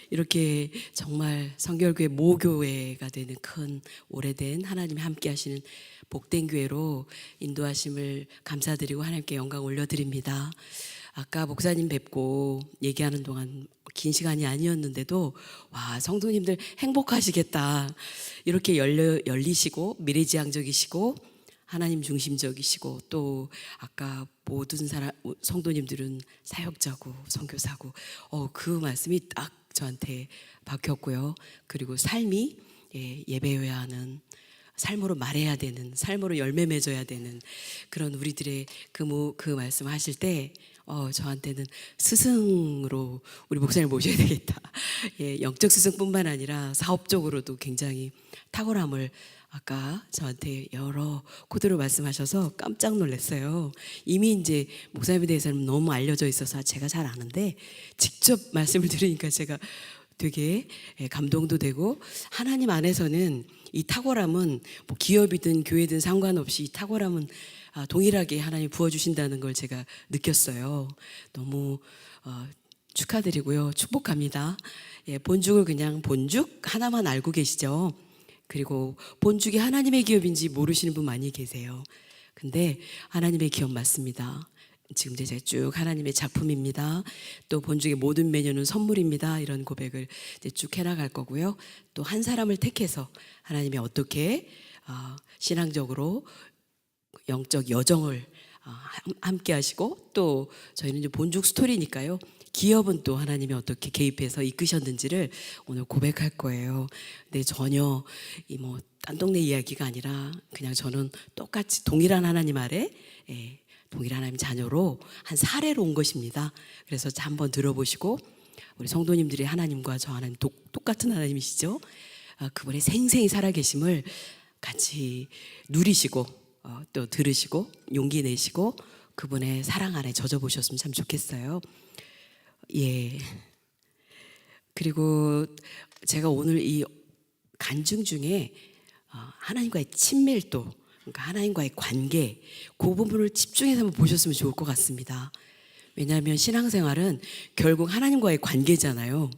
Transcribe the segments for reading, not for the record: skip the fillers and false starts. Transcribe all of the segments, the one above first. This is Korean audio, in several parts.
이렇게 정말 성결교회 모교회가 되는 큰 오래된 하나님이 함께 하시는 복된 교회로 인도하심을 감사드리고 하나님께 영광 올려드립니다. 아까 목사님 뵙고 얘기하는 동안 긴 시간이 아니었는데도 와, 성도님들 행복하시겠다. 이렇게 열리시고 미래지향적이시고 하나님 중심적이시고 또 아까 모든 성도님들은 사역자고 선교사고 그 말씀이 딱 저한테 박혔고요. 그리고 삶이 예배해야 하는, 삶으로 말해야 되는, 삶으로 열매 맺어야 되는 그런 우리들의 그 말씀 하실 때 저한테는 스승으로 우리 목사님 모셔야 되겠다. 영적 스승뿐만 아니라 사업적으로도 굉장히 탁월함을 아까 저한테 여러 코드로 말씀하셔서 깜짝 놀랐어요. 이미 이제 목사님에 대해서는 너무 알려져 있어서 제가 잘 아는데 직접 말씀을 들으니까 제가 되게 감동도 되고, 하나님 안에서는 이 탁월함은 뭐 기업이든 교회든 상관없이 이 탁월함은 동일하게 하나님 부어주신다는 걸 제가 느꼈어요. 너무 축하드리고요. 축복합니다. 본죽을 그냥 본죽 하나만 알고 계시죠? 그리고 본죽이 하나님의 기업인지 모르시는 분 많이 계세요. 근데 하나님의 기업 맞습니다. 지금 제가 쭉 하나님의 작품입니다. 또 본죽의 모든 메뉴는 선물입니다. 이런 고백을 이제 쭉 해나갈 거고요. 또 한 사람을 택해서 하나님이 어떻게 신앙적으로 영적 여정을 함께 하시고, 또 저희는 이제 본죽 스토리니까요. 기업은 또 하나님이 어떻게 개입해서 이끄셨는지를 오늘 고백할 거예요. 근데 전혀 딴 동네 이야기가 아니라 그냥 저는 똑같이 동일한 하나님 아래 동일한 하나님 자녀로 한 사례로 온 것입니다. 그래서 한번 들어보시고, 우리 성도님들이 하나님과 저 하나님 똑같은 하나님이시죠. 그분의 생생히 살아계심을 같이 누리시고 또 들으시고 용기 내시고 그분의 사랑 안에 젖어보셨으면 참 좋겠어요. 그리고 제가 오늘 이 간증 중에 하나님과의 친밀도, 그러니까 하나님과의 관계, 그 부분을 집중해서 한번 보셨으면 좋을 것 같습니다. 왜냐하면 신앙생활은 결국 하나님과의 관계잖아요.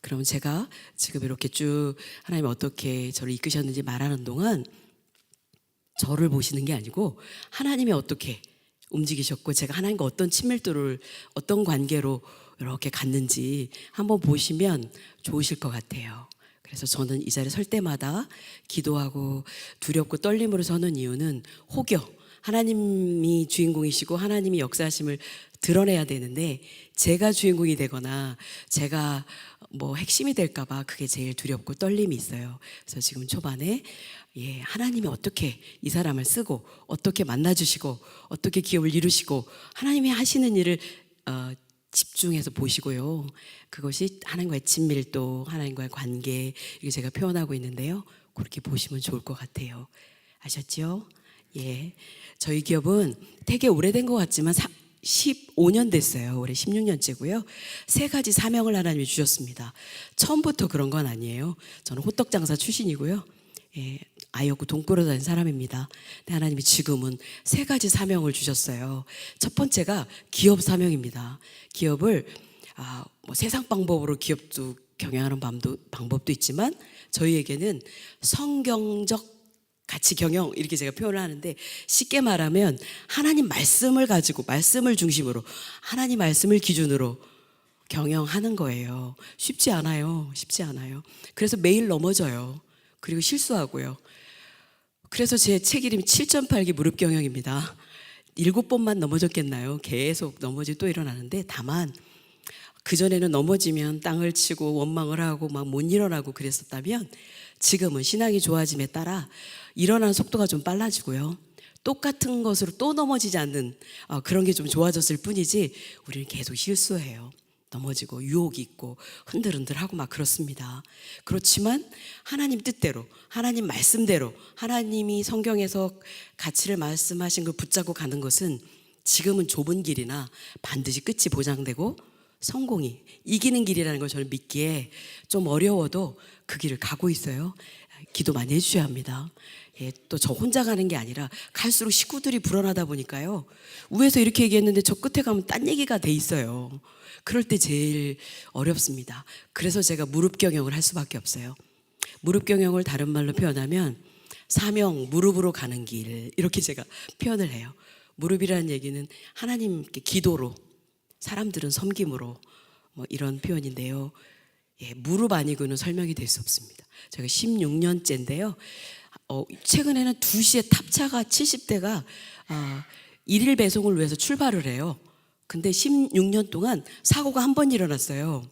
그럼 제가 지금 이렇게 쭉 하나님이 어떻게 저를 이끄셨는지 말하는 동안 저를 보시는 게 아니고 하나님이 어떻게 움직이셨고 제가 하나님과 어떤 친밀도를, 어떤 관계로 이렇게 갔는지 한번 보시면 좋으실 것 같아요. 그래서 저는 이 자리에 설 때마다 기도하고 두렵고 떨림으로 서는 이유는 혹여 하나님이 주인공이시고 하나님이 역사하심을 드러내야 되는데 제가 주인공이 되거나 제가 핵심이 될까 봐 그게 제일 두렵고 떨림이 있어요. 그래서 지금 초반에 하나님이 어떻게 이 사람을 쓰고 어떻게 만나주시고 어떻게 기업을 이루시고 하나님이 하시는 일을 집중해서 보시고요. 그것이 하나님과의 친밀도, 하나님과의 관계, 이게 제가 표현하고 있는데요. 그렇게 보시면 좋을 것 같아요. 아셨죠? 저희 기업은 되게 오래된 것 같지만 15년 됐어요. 올해 16년째고요. 3가지 사명을 하나님이 주셨습니다. 처음부터 그런 건 아니에요. 저는 호떡장사 출신이고요. 아이 없고 돈 꾸러 다니는 사람입니다. 근데 하나님이 지금은 3가지 사명을 주셨어요. 첫 번째가 기업 사명입니다. 기업을 세상 방법으로 기업도 경영하는 방법도 있지만 저희에게는 성경적 가치 경영, 이렇게 제가 표현을 하는데 쉽게 말하면 하나님 말씀을 가지고 말씀을 중심으로 하나님 말씀을 기준으로 경영하는 거예요. 쉽지 않아요. 그래서 매일 넘어져요. 그리고 실수하고요. 그래서 제 책 이름이 7.8기 무릎 경영입니다. 7번만 넘어졌겠나요? 계속 넘어지고 또 일어나는데, 다만 그전에는 넘어지면 땅을 치고 원망을 하고 막 못 일어나고 그랬었다면 지금은 신앙이 좋아짐에 따라 일어나는 속도가 좀 빨라지고요. 똑같은 것으로 또 넘어지지 않는 그런 게 좀 좋아졌을 뿐이지 우리는 계속 실수해요. 넘어지고 유혹이 있고 흔들흔들하고 막 그렇습니다. 그렇지만 하나님 뜻대로, 하나님 말씀대로, 하나님이 성경에서 가치를 말씀하신 걸 붙잡고 가는 것은 지금은 좁은 길이나 반드시 끝이 보장되고 성공이 이기는 길이라는 걸 저는 믿기에 좀 어려워도 그 길을 가고 있어요. 기도 많이 해주셔야 합니다. 예, 또 저 혼자 가는 게 아니라 갈수록 식구들이 불어나다 보니까요. 위에서 이렇게 얘기했는데 저 끝에 가면 딴 얘기가 돼 있어요. 그럴 때 제일 어렵습니다. 그래서 제가 무릎 경영을 할 수밖에 없어요. 무릎 경영을 다른 말로 표현하면 사명 무릎으로 가는 길, 이렇게 제가 표현을 해요. 무릎이라는 얘기는 하나님께 기도로, 사람들은 섬김으로, 뭐 이런 표현인데요. 예, 무릎 아니고는 설명이 될 수 없습니다. 제가 16년째인데요. 최근에는 2시에 탑차가 70대가 일일 배송을 위해서 출발을 해요. 근데 16년 동안 사고가 한 번 일어났어요.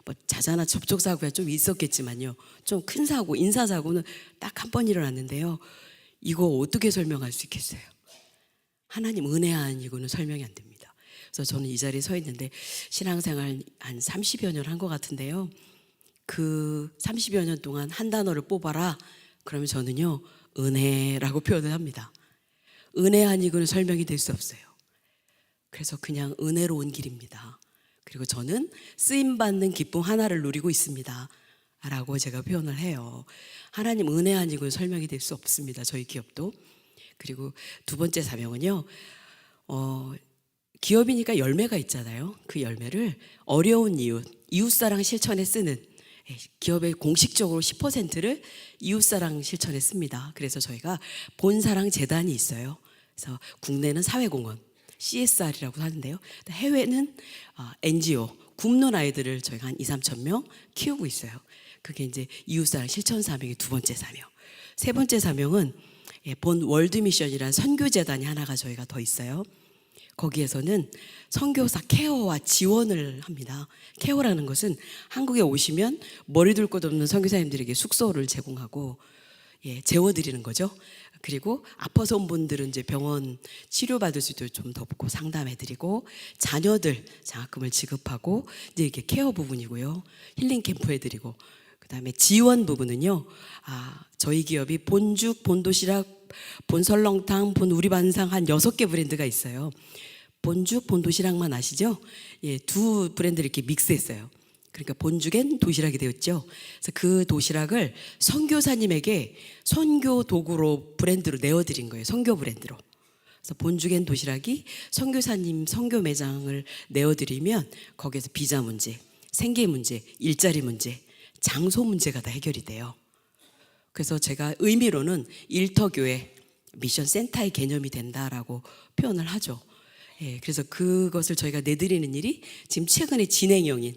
뭐 자자나 접촉사고가 좀 있었겠지만요. 좀 큰 사고, 인사사고는 딱 한 번 일어났는데요. 이거 어떻게 설명할 수 있겠어요? 하나님 은혜 아니고는 설명이 안 됩니다. 그래서 저는 이 자리에 서 있는데 신앙생활 한 30여 년 한 것 같은데요. 그 30여 년 동안 한 단어를 뽑아라. 그러면 저는요, 은혜라고 표현을 합니다. 은혜 아니고는 설명이 될 수 없어요. 그래서 그냥 은혜로운 길입니다. 그리고 저는 쓰임받는 기쁨 하나를 누리고 있습니다 라고 제가 표현을 해요. 하나님 은혜 아니고는 설명이 될 수 없습니다. 저희 기업도. 그리고 두 번째 사명은요, 기업이니까 열매가 있잖아요. 그 열매를 어려운 이웃사랑 실천에 쓰는, 기업의 공식적으로 10%를 이웃사랑 실천에 씁니다. 그래서 저희가 본사랑 재단이 있어요. 그래서 국내는 사회공헌, CSR이라고 하는데요. 해외는 NGO, 굶는 아이들을 저희가 한 2, 3천 명 키우고 있어요. 그게 이제 이웃사랑 실천 사명의 두 번째 사명. 세 번째 사명은 본 월드미션이라는 선교재단이 하나가 저희가 더 있어요. 거기에서는 선교사 케어와 지원을 합니다. 케어라는 것은 한국에 오시면 머리 둘 곳 없는 선교사님들에게 숙소를 제공하고, 재워드리는 거죠. 그리고 아파서 온 분들은 이제 병원 치료받을 수 있도록 좀 돕고 상담해드리고, 자녀들 장학금을 지급하고, 이제 이렇게 케어 부분이고요. 힐링 캠프 해드리고, 그 다음에 지원 부분은요, 저희 기업이 본죽, 본도시락, 본설렁탕, 본우리반상 한 6개 브랜드가 있어요. 본죽, 본도시락만 아시죠? 예, 두 브랜드를 이렇게 믹스했어요. 그러니까 본죽엔 도시락이 되었죠. 그래서 그 도시락을 선교사님에게 선교 도구로 브랜드로 내어드린 거예요. 선교 브랜드로. 그래서 본죽엔 도시락이 선교사님 선교 매장을 내어드리면 거기에서 비자 문제, 생계 문제, 일자리 문제, 장소 문제가 다 해결이 돼요. 그래서 제가 의미로는 일터교회 미션 센터의 개념이 된다라고 표현을 하죠. 예, 그래서 그것을 저희가 내드리는 일이 지금 최근에 진행형인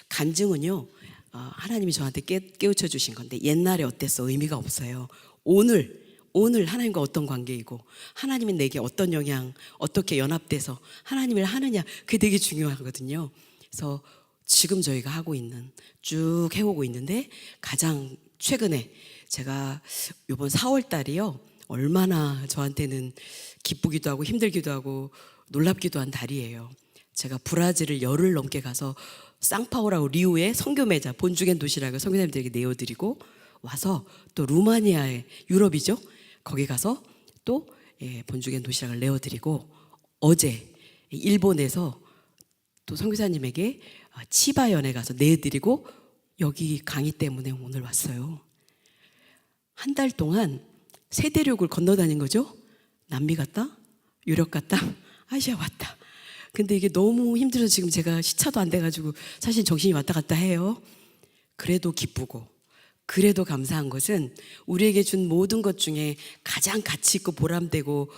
간증은요, 하나님이 저한테 깨우쳐 주신 건데 옛날에 어땠어 의미가 없어요. 오늘 하나님과 어떤 관계이고 하나님이 내게 어떤 영향, 어떻게 연합돼서 하나님을 하느냐, 그게 되게 중요하거든요. 그래서 지금 저희가 하고 있는, 쭉 해오고 있는데 가장 최근에 제가 이번 4월 달이요, 얼마나 저한테는 기쁘기도 하고 힘들기도 하고 놀랍기도 한 달이에요. 제가 브라질을 열흘 넘게 가서 상파울하고 리우의 선교 매장, 본죽엔 도시락을 선교사님들에게 내어드리고 와서, 또 루마니아의, 유럽이죠, 거기 가서 또 본죽엔 도시락을 내어드리고, 어제 일본에서 또 선교사님에게 치바현에 가서 내드리고, 여기 강의 때문에 오늘 왔어요. 한 달 동안 세대륙을 건너다닌 거죠. 남미 갔다, 유럽 갔다, 아시아 왔다. 근데 이게 너무 힘들어서 지금 제가 시차도 안 돼가지고 사실 정신이 왔다 갔다 해요. 그래도 기쁘고, 그래도 감사한 것은 우리에게 준 모든 것 중에 가장 가치 있고 보람되고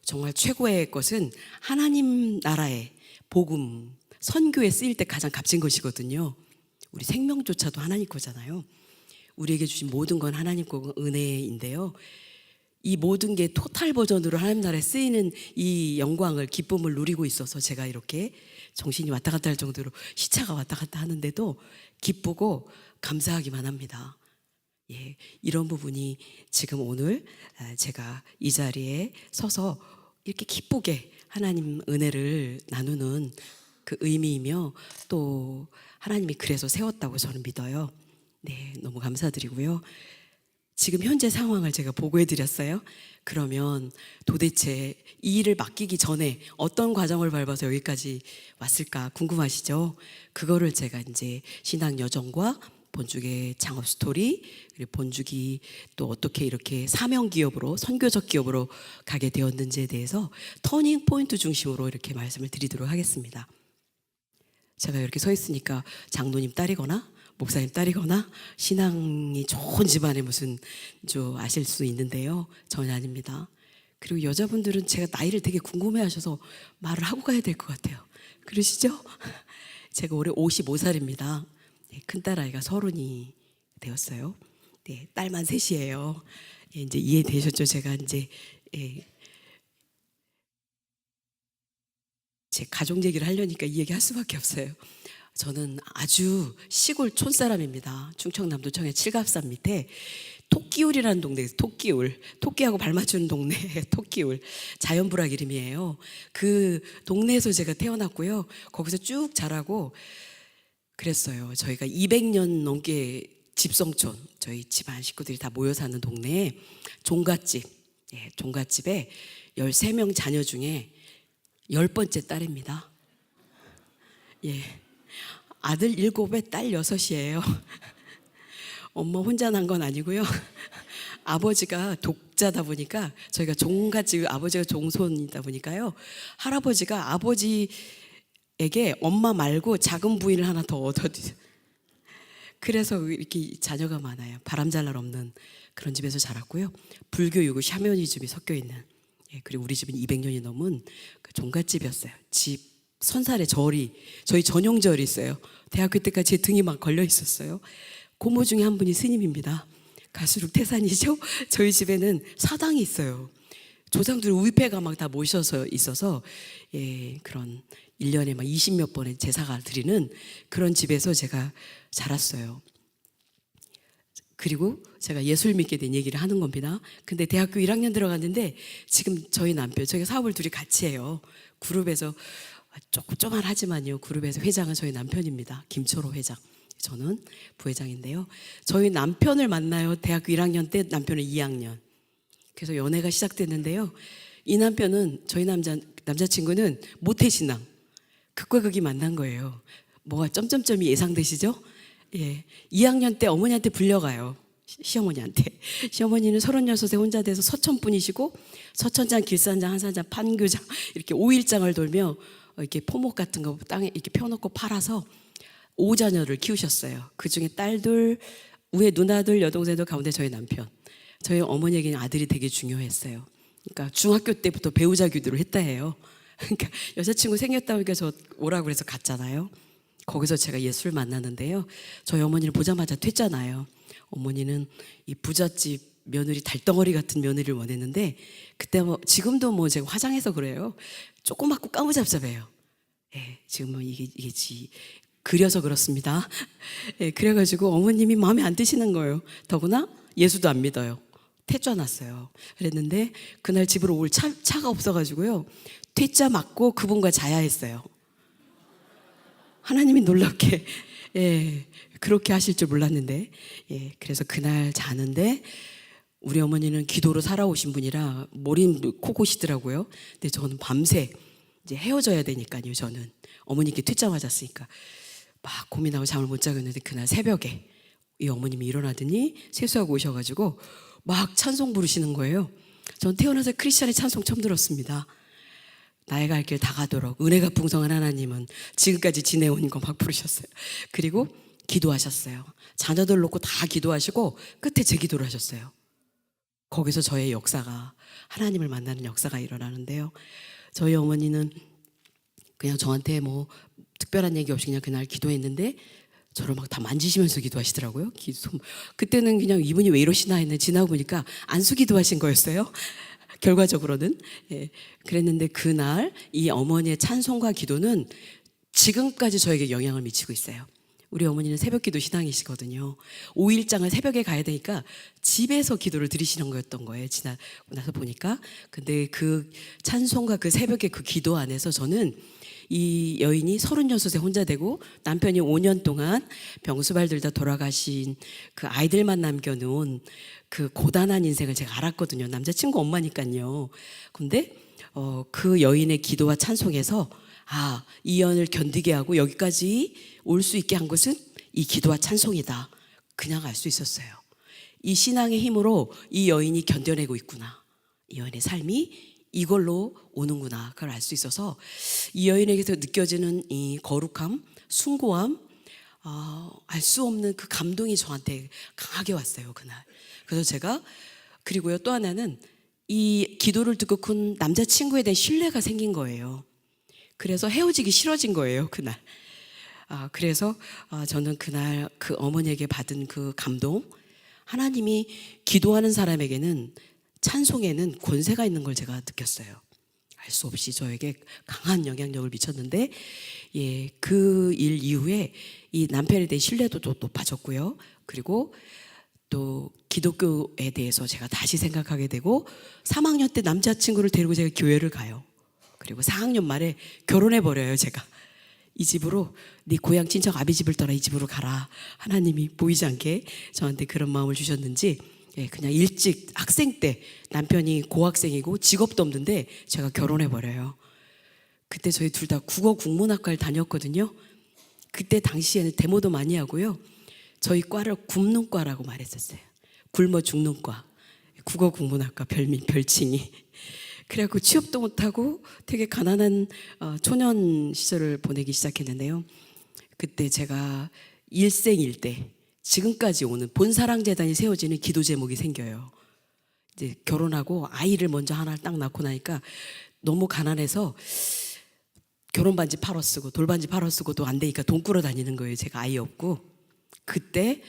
정말 최고의 것은 하나님 나라의 복음, 선교에 쓰일 때 가장 값진 것이거든요. 우리 생명조차도 하나님 거잖아요. 우리에게 주신 모든 건 하나님 거 은혜인데요. 이 모든 게 토탈 버전으로 하나님 나라에 쓰이는 이 영광을, 기쁨을 누리고 있어서 제가 이렇게 정신이 왔다 갔다 할 정도로 시차가 왔다 갔다 하는데도 기쁘고 감사하기만 합니다. 예, 이런 부분이 지금 오늘 제가 이 자리에 서서 이렇게 기쁘게 하나님 은혜를 나누는 그 의미이며, 또 하나님이 그래서 세웠다고 저는 믿어요. 네, 너무 감사드리고요. 지금 현재 상황을 제가 보고해 드렸어요. 그러면 도대체 이 일을 맡기기 전에 어떤 과정을 밟아서 여기까지 왔을까 궁금하시죠? 그거를 제가 이제 신앙 여정과 본죽의 창업 스토리, 그리고 본죽이 또 어떻게 이렇게 사명 기업으로, 선교적 기업으로 가게 되었는지에 대해서 터닝 포인트 중심으로 이렇게 말씀을 드리도록 하겠습니다. 제가 이렇게 서 있으니까 장로님 딸이거나 목사님 딸이거나 신앙이 좋은 집안의 무슨 아실 수 있는데요, 전혀 아닙니다. 그리고 여자분들은 제가 나이를 되게 궁금해하셔서 말을 하고 가야 될 것 같아요. 그러시죠? 제가 올해 55살입니다. 네, 큰딸아이가 30이 되었어요. 네, 딸만 셋이에요. 예, 이제 이해되셨죠? 제가 이제 제 가족 얘기를 하려니까 이 얘기 할 수밖에 없어요. 저는 아주 시골 촌사람입니다. 충청남도청의 칠갑산 밑에 토끼울이라는 동네에서 토끼하고 발 맞추는 동네 토끼울, 자연불학 이름이에요. 그 동네에서 제가 태어났고요. 거기서 쭉 자라고 그랬어요. 저희가 200년 넘게 집성촌, 저희 집안 식구들이 다 모여 사는 동네에 종갓집, 종갓집에 13명 자녀 중에 10번째 딸입니다. 예. 아들 7에 딸 6이에요. 엄마 혼자 난 건 아니고요. 아버지가 독자다 보니까 저희가 종갓집, 아버지가 종손이다 보니까요. 할아버지가 아버지에게 엄마 말고 작은 부인을 하나 더 얻어주세요. 그래서 이렇게 자녀가 많아요. 바람잘 날 없는 그런 집에서 자랐고요. 불교이고 샤머니즘이 섞여 있는, 그리고 우리 집은 200년이 넘은 그 종갓집이었어요. 집 선살에 절이, 저희 전용절이 있어요. 대학교 때까지 제 등이 막 걸려 있었어요. 고모 중에 한 분이 스님입니다. 갈수록 태산이죠. 저희 집에는 사당이 있어요. 조상들 우위패가 막 다 모셔서 있어서 그런 1년에 막 20몇 번의 제사가 드리는 그런 집에서 제가 자랐어요. 그리고 제가 예술 믿게 된 얘기를 하는 겁니다. 근데 대학교 1학년 들어갔는데 지금 저희 남편, 저희가 사업을 둘이 같이 해요. 그룹에서 조그만하지만요, 그룹에서 회장은 저희 남편입니다. 김초로 회장. 저는 부회장인데요. 저희 남편을 만나요. 대학교 1학년 때, 남편은 2학년. 그래서 연애가 시작됐는데요. 이 남편은, 저희 남자친구는 모태신앙, 극과 극이 만난 거예요. 뭐가 점점점이 예상되시죠? 예. 2학년 때 어머니한테 불려가요. 시어머니한테. 시어머니는 36에 혼자 돼서 서천분이시고, 서천장, 길산장, 한산장, 판교장 이렇게 5일장을 돌며 이렇게 포목 같은 거 땅에 이렇게 펴놓고 팔아서 5자녀를 키우셨어요. 그 중에 딸들, 위에 누나들, 여동생들 가운데 저희 남편. 저희 어머니에게는 아들이 되게 중요했어요. 그러니까 중학교 때부터 배우자 기도를 했다 해요. 그러니까 여자친구 생겼다고 하니까 저 오라고 그래서 갔잖아요. 거기서 제가 예수를 만났는데요. 저희 어머니를 보자마자 퇴짜나요. 어머니는 이 부잣집 며느리, 달덩어리 같은 며느리를 원했는데, 그때 지금도 제가 화장해서 그래요. 조그맣고 까무잡잡해요. 지금은 이게 그려서 그렇습니다. 그래가지고 어머님이 마음에 안 드시는 거예요. 더구나 예수도 안 믿어요. 퇴짜 났어요. 그랬는데 그날 집으로 올 차가 없어가지고요. 퇴짜 맞고 그분과 자야 했어요. 하나님이 놀랍게 그렇게 하실 줄 몰랐는데, 그래서 그날 자는데 우리 어머니는 기도로 살아오신 분이라 머리는 코고시더라고요. 근데 저는 밤새 이제 헤어져야 되니까요. 저는 어머니께 퇴짜 맞았으니까 막 고민하고 잠을 못 자겠는데, 그날 새벽에 이 어머님이 일어나더니 세수하고 오셔가지고 막 찬송 부르시는 거예요. 전 태어나서 크리스찬의 찬송 처음 들었습니다. 나의 갈 길 다 가도록 은혜가 풍성한 하나님은 지금까지 지내온 거 막 부르셨어요. 그리고 기도하셨어요. 자녀들 놓고 다 기도하시고 끝에 제 기도를 하셨어요. 거기서 저의 역사가, 하나님을 만나는 역사가 일어나는데요. 저희 어머니는 그냥 저한테 뭐 특별한 얘기 없이 그냥 그날 기도했는데 저를 막 다 만지시면서 기도하시더라고요. 그때는 그냥 이분이 왜 이러시나 했는데 지나고 보니까 안수 기도하신 거였어요. 결과적으로는. 그랬는데 그날 이 어머니의 찬송과 기도는 지금까지 저에게 영향을 미치고 있어요. 우리 어머니는 새벽기도 신앙이시거든요. 5일장을 새벽에 가야 되니까 집에서 기도를 드리시는 거였던 거예요. 지나고 나서 보니까. 근데 그 찬송과 그 새벽의 그 기도 안에서 저는 이 여인이 36세 혼자 되고 남편이 5년 동안 병수발 들다 돌아가신 그 아이들만 남겨놓은 그 고단한 인생을 제가 알았거든요. 남자친구 엄마니까요. 근데 그 여인의 기도와 찬송에서 이 연을 견디게 하고 여기까지 올 수 있게 한 것은 이 기도와 찬송이다. 그냥 알 수 있었어요. 이 신앙의 힘으로 이 여인이 견뎌내고 있구나. 이 여인의 삶이 이걸로 오는구나. 그걸 알 수 있어서 이 여인에게서 느껴지는 이 거룩함, 숭고함, 알 수 없는 그 감동이 저한테 강하게 왔어요, 그날. 그래서 제가, 그리고요, 또 하나는 이 기도를 듣고 큰 남자친구에 대한 신뢰가 생긴 거예요. 그래서 헤어지기 싫어진 거예요, 그날. 그래서 저는 그날 그 어머니에게 받은 그 감동, 하나님이 기도하는 사람에게는, 찬송에는 권세가 있는 걸 제가 느꼈어요. 알 수 없이 저에게 강한 영향력을 미쳤는데, 그 일 이후에 이 남편에 대한 신뢰도 또 높아졌고요. 그리고 또 기독교에 대해서 제가 다시 생각하게 되고, 3학년 때 남자친구를 데리고 제가 교회를 가요. 그리고 4학년 말에 결혼해버려요, 제가. 이 집으로, 네 고향 친척 아비 집을 떠나 이 집으로 가라. 하나님이 보이지 않게 저한테 그런 마음을 주셨는지, 그냥 일찍 학생 때, 남편이 고학생이고 직업도 없는데 제가 결혼해버려요. 그때 저희 둘 다 국어 국문학과를 다녔거든요. 그때 당시에는 데모도 많이 하고요. 저희 과를 굶는과라고 말했었어요. 굶어 죽는 과. 국어 국문학과 별칭이. 그래갖고 취업도 못하고 되게 가난한 초년 시절을 보내기 시작했는데요. 그때 제가 일생일대 지금까지 오는 본사랑재단이 세워지는 기도 제목이 생겨요. 이제 결혼하고 아이를 먼저 하나 딱 낳고 나니까 너무 가난해서 결혼 반지 팔아 쓰고 돌반지 팔아 쓰고도 안 되니까 돈 꾸러 다니는 거예요. 제가 아이 없고. 그때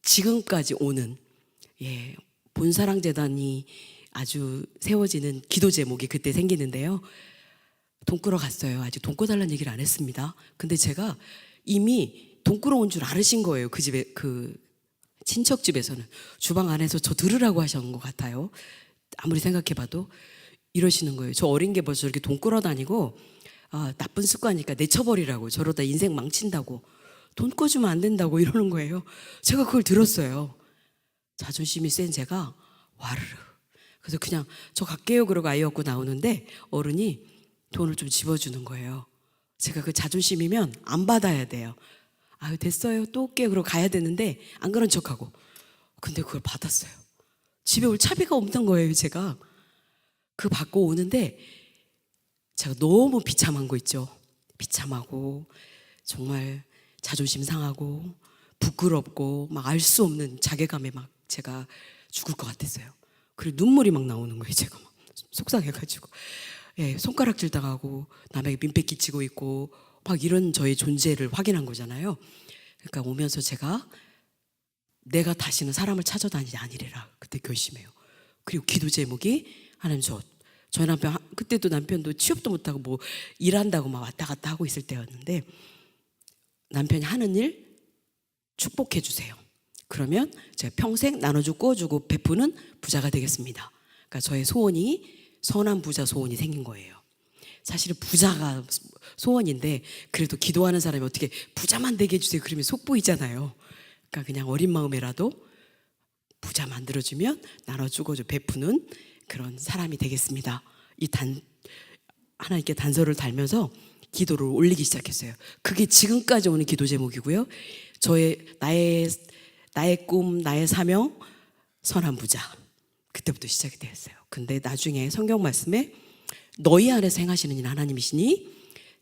지금까지 오는 본사랑재단이 아주 세워지는 기도 제목이 그때 생기는데요. 돈 꾸러 갔어요. 아직 돈 꿔달라는 얘기를 안 했습니다. 근데 제가 이미 돈 꾸러 온 줄 알으신 거예요. 그 집에, 그 친척 집에서는. 주방 안에서 저 들으라고 하셨는 것 같아요. 아무리 생각해봐도 이러시는 거예요. 저 어린 게 벌써 이렇게 돈 꾸러 다니고 나쁜 습관이니까 내쳐버리라고, 저러다 인생 망친다고, 돈 꿔주면 안 된다고 이러는 거예요. 제가 그걸 들었어요. 자존심이 센 제가 와르르. 그래서 그냥 저 갈게요 그러고 아이 얻고 나오는데 어른이 돈을 좀 집어주는 거예요. 제가 그 자존심이면 안 받아야 돼요. 아유 됐어요 또 올게요 그러고 가야 되는데 안 그런 척하고. 근데 그걸 받았어요. 집에 올 차비가 없는 거예요. 제가 그 받고 오는데 제가 너무 비참한 거 있죠. 비참하고 정말 자존심 상하고 부끄럽고 막 알 수 없는 자괴감에 막 제가 죽을 것 같았어요. 그리고 눈물이 막 나오는 거예요. 제가 막 속상해가지고 손가락질 당하고 남에게 민폐 끼치고 있고 막 이런 저의 존재를 확인한 거잖아요. 그러니까 오면서 제가 내가 다시는 사람을 찾아다니지 아니리라 그때 결심해요. 그리고 기도 제목이 하나님 저희 남편, 그때도 남편도 취업도 못하고 뭐 일한다고 막 왔다 갔다 하고 있을 때였는데 남편이 하는 일 축복해 주세요. 그러면 제가 평생 나눠주고 꿔주고 베푸는 부자가 되겠습니다. 그러니까 저의 소원이 선한 부자 소원이 생긴 거예요. 사실은 부자가 소원인데 그래도 기도하는 사람이 어떻게 부자만 되게 해주세요 그러면 속 보이잖아요. 그러니까 그냥 어린 마음이라도 부자 만들어주면 나눠주고 베푸는 그런 사람이 되겠습니다. 하나님께 단서를 달면서 기도를 올리기 시작했어요. 그게 지금까지 오는 기도 제목이고요. 나의 꿈, 나의 사명, 선한 부자. 그때부터 시작이 되었어요. 근데 나중에 성경 말씀에 너희 안에서 행하시는 일 하나님이시니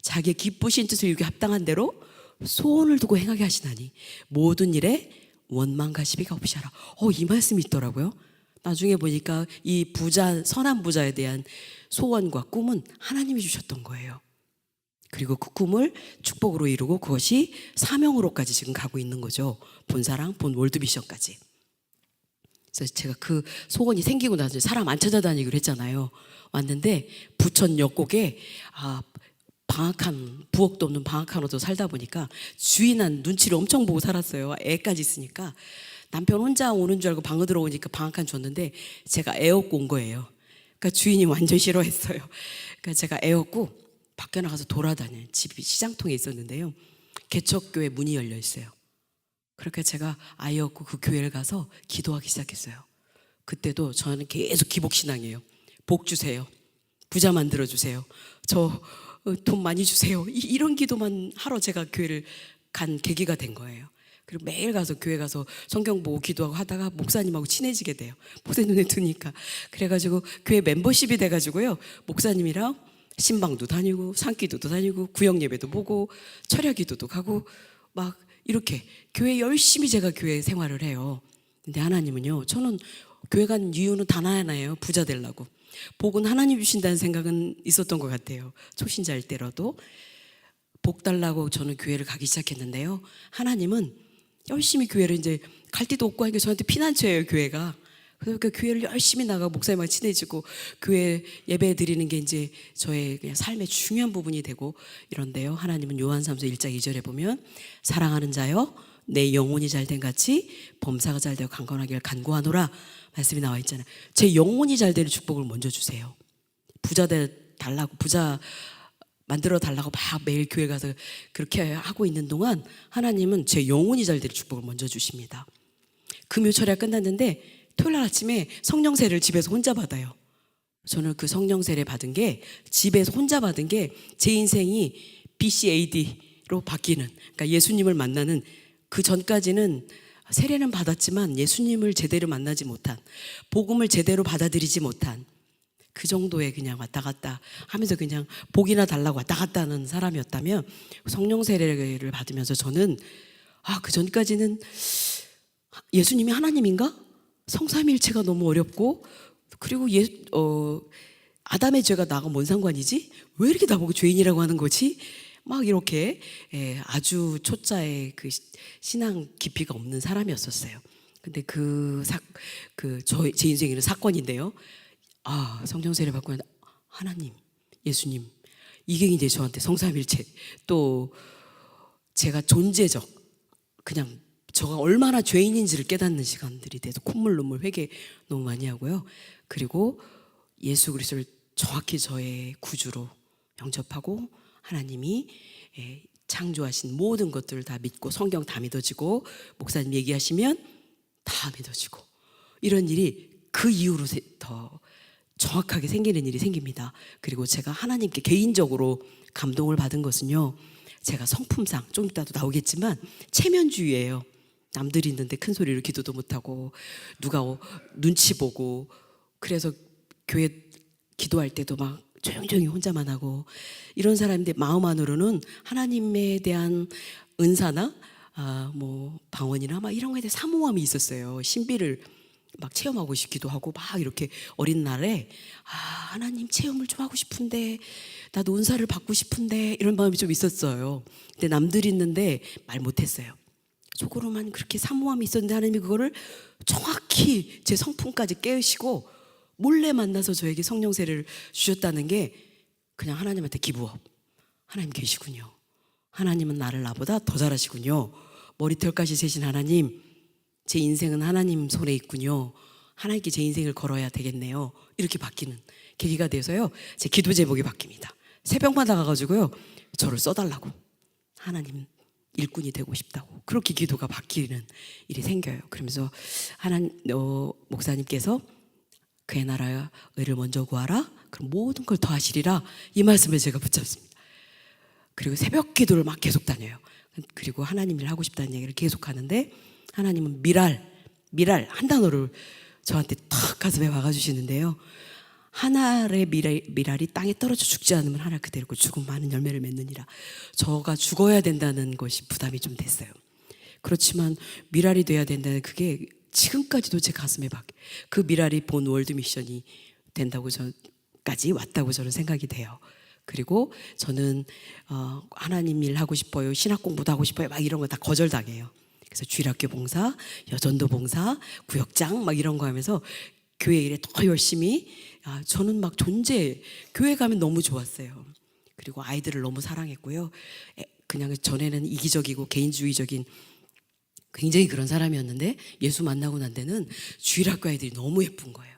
자기의 기쁘신 뜻을 이루기 합당한 대로 소원을 두고 행하게 하시나니 모든 일에 원망과 시비가 없이 하라. 이 말씀이 있더라고요. 나중에 보니까 이 부자, 선한 부자에 대한 소원과 꿈은 하나님이 주셨던 거예요. 그리고 그 꿈을 축복으로 이루고 그것이 사명으로까지 지금 가고 있는 거죠. 본사랑 본 월드비전까지. 그래서 제가 그 소원이 생기고 나서 사람 안 찾아다니기로 했잖아요. 왔는데 부천 역곡에 부엌도 없는 방앗간으로 살다 보니까 주인한 눈치를 엄청 보고 살았어요. 애까지 있으니까. 남편 혼자 오는 줄 알고 방에 들어오니까 방앗간 줬는데 제가 애 얻고 온 거예요. 그러니까 주인이 완전 싫어했어요. 그러니까 제가 애 얻고 밖에 나가서 돌아다녀요. 집이 시장통에 있었는데요. 개척교회 문이 열려 있어요. 그렇게 제가 아이 얻고 그 교회를 가서 기도하기 시작했어요. 그때도 저는 계속 기복신앙이에요. 복 주세요. 부자 만들어 주세요. 저 돈 많이 주세요. 이런 기도만 하러 제가 교회를 간 계기가 된 거예요. 그리고 매일 가서 교회 가서 성경 보고 기도하고 하다가 목사님하고 친해지게 돼요. 목사님 눈에 드니까. 그래가지고 교회 멤버십이 돼가지고요. 목사님이랑 신방도 다니고 산기도도 다니고 구역 예배도 보고 철야 기도도 가고 막 이렇게 교회 열심히 제가 교회 생활을 해요. 근데 하나님은요, 저는 교회 간 이유는 단 하나예요. 부자 되려고. 복은 하나님 주신다는 생각은 있었던 것 같아요. 초신자일 때라도. 복 달라고 저는 교회를 가기 시작했는데요. 하나님은 열심히 교회를 이제 갈 데도 없고 하니까 저한테 피난처예요, 교회가. 그러니까 교회를 열심히 나가고 목사님과 친해지고 교회 예배 드리는 게 이제 저의 그냥 삶의 중요한 부분이 되고 이런데요. 하나님은 요한삼서 1장 2절에 보면 사랑하는 자여 내 영혼이 잘된 같이 범사가 잘되어 강건하기를 간구하노라 말씀이 나와 있잖아요. 제 영혼이 잘되는 축복을 먼저 주세요. 부자 달라고 부자 만들어 달라고 막 매일 교회 가서 그렇게 하고 있는 동안 하나님은 제 영혼이 잘되는 축복을 먼저 주십니다. 금요 철야 끝났는데 토요일 아침에 성령 세례를 집에서 혼자 받아요. 저는 그 성령 세례 받은 게 집에서 혼자 받은 게 제 인생이 BCAD로 바뀌는, 그러니까 예수님을 만나는, 그 전까지는 세례는 받았지만 예수님을 제대로 만나지 못한, 복음을 제대로 받아들이지 못한 그 정도의 그냥 왔다 갔다 하면서 그냥 복이나 달라고 왔다 갔다 하는 사람이었다면 성령 세례를 받으면서 저는 그 전까지는 예수님이 하나님인가? 성삼일체가 너무 어렵고, 그리고 아담의 죄가 나하고 뭔 상관이지? 왜 이렇게 나보고 죄인이라고 하는 거지? 막 이렇게 아주 초짜의 그 신앙 깊이가 없는 사람이었었어요. 근데 제 인생에는 사건인데요. 성령 세례 받고 하나님, 예수님, 이게 이제 저한테 성삼일체, 또 제가 존재적, 그냥 저가 얼마나 죄인인지를 깨닫는 시간들이 돼서 콧물 눈물 회개 너무 많이 하고요. 그리고 예수 그리스도를 정확히 저의 구주로 영접하고 하나님이 창조하신 모든 것들을 다 믿고 성경 다 믿어지고 목사님 얘기하시면 다 믿어지고, 이런 일이 그 이후로 더 정확하게 생기는 일이 생깁니다. 그리고 제가 하나님께 개인적으로 감동을 받은 것은요, 제가 성품상 좀 이따도 나오겠지만 체면주의예요. 남들이 있는데 큰 소리로 기도도 못하고 누가 눈치 보고, 그래서 교회 기도할 때도 막 조용조용히 혼자만 하고 이런 사람인데 마음 안으로는 하나님에 대한 은사나 방언이나 막 이런 거에 대해 사모함이 있었어요. 신비를 막 체험하고 싶기도 하고 막 이렇게 어린 날에 하나님 체험을 좀 하고 싶은데, 나도 은사를 받고 싶은데, 이런 마음이 좀 있었어요. 근데 남들이 있는데 말 못했어요. 속으로만 그렇게 사모함이 있었는데 하나님이 그거를 정확히 제 성품까지 깨우시고 몰래 만나서 저에게 성령 세례를 주셨다는 게 그냥 하나님한테 기부업. 하나님 계시군요. 하나님은 나보다 더 잘하시군요. 머리털까지 세신 하나님, 제 인생은 하나님 손에 있군요. 하나님께 제 인생을 걸어야 되겠네요. 이렇게 바뀌는 계기가 돼서요, 제 기도 제목이 바뀝니다. 새벽마다 가가지고요, 저를 써달라고, 하나님 일꾼이 되고 싶다고, 그렇게 기도가 바뀌는 일이 생겨요. 그러면서 목사님께서 그의 나라와 의를 먼저 구하라, 그럼 모든 걸 더하시리라, 이 말씀을 제가 붙잡습니다. 그리고 새벽 기도를 막 계속 다녀요. 그리고 하나님 일 하고 싶다는 얘기를 계속 하는데, 하나님은 미랄 한 단어를 저한테 탁 가슴에 박아주시는데요. 한 알의 미랄이 땅에 떨어져 죽지 않으면 한 알 그대로 죽은 많은 열매를 맺느니라. 저가 죽어야 된다는 것이 부담이 좀 됐어요. 그렇지만 미랄이 돼야 된다는 그게 지금까지도 제 가슴에 박혀. 그 미랄이 본 월드 미션이 된다고 저까지 왔다고 저는 생각이 돼요. 그리고 저는 하나님 일 하고 싶어요, 신학 공부도 하고 싶어요, 막 이런 거 다 거절당해요. 그래서 주일학교 봉사, 여전도 봉사, 구역장 막 이런 거 하면서 교회 일에 더 열심히, 저는 막 교회 가면 너무 좋았어요. 그리고 아이들을 너무 사랑했고요. 그냥 전에는 이기적이고 개인주의적인 굉장히 그런 사람이었는데, 예수 만나고 난 데는 주일학교 아이들이 너무 예쁜 거예요.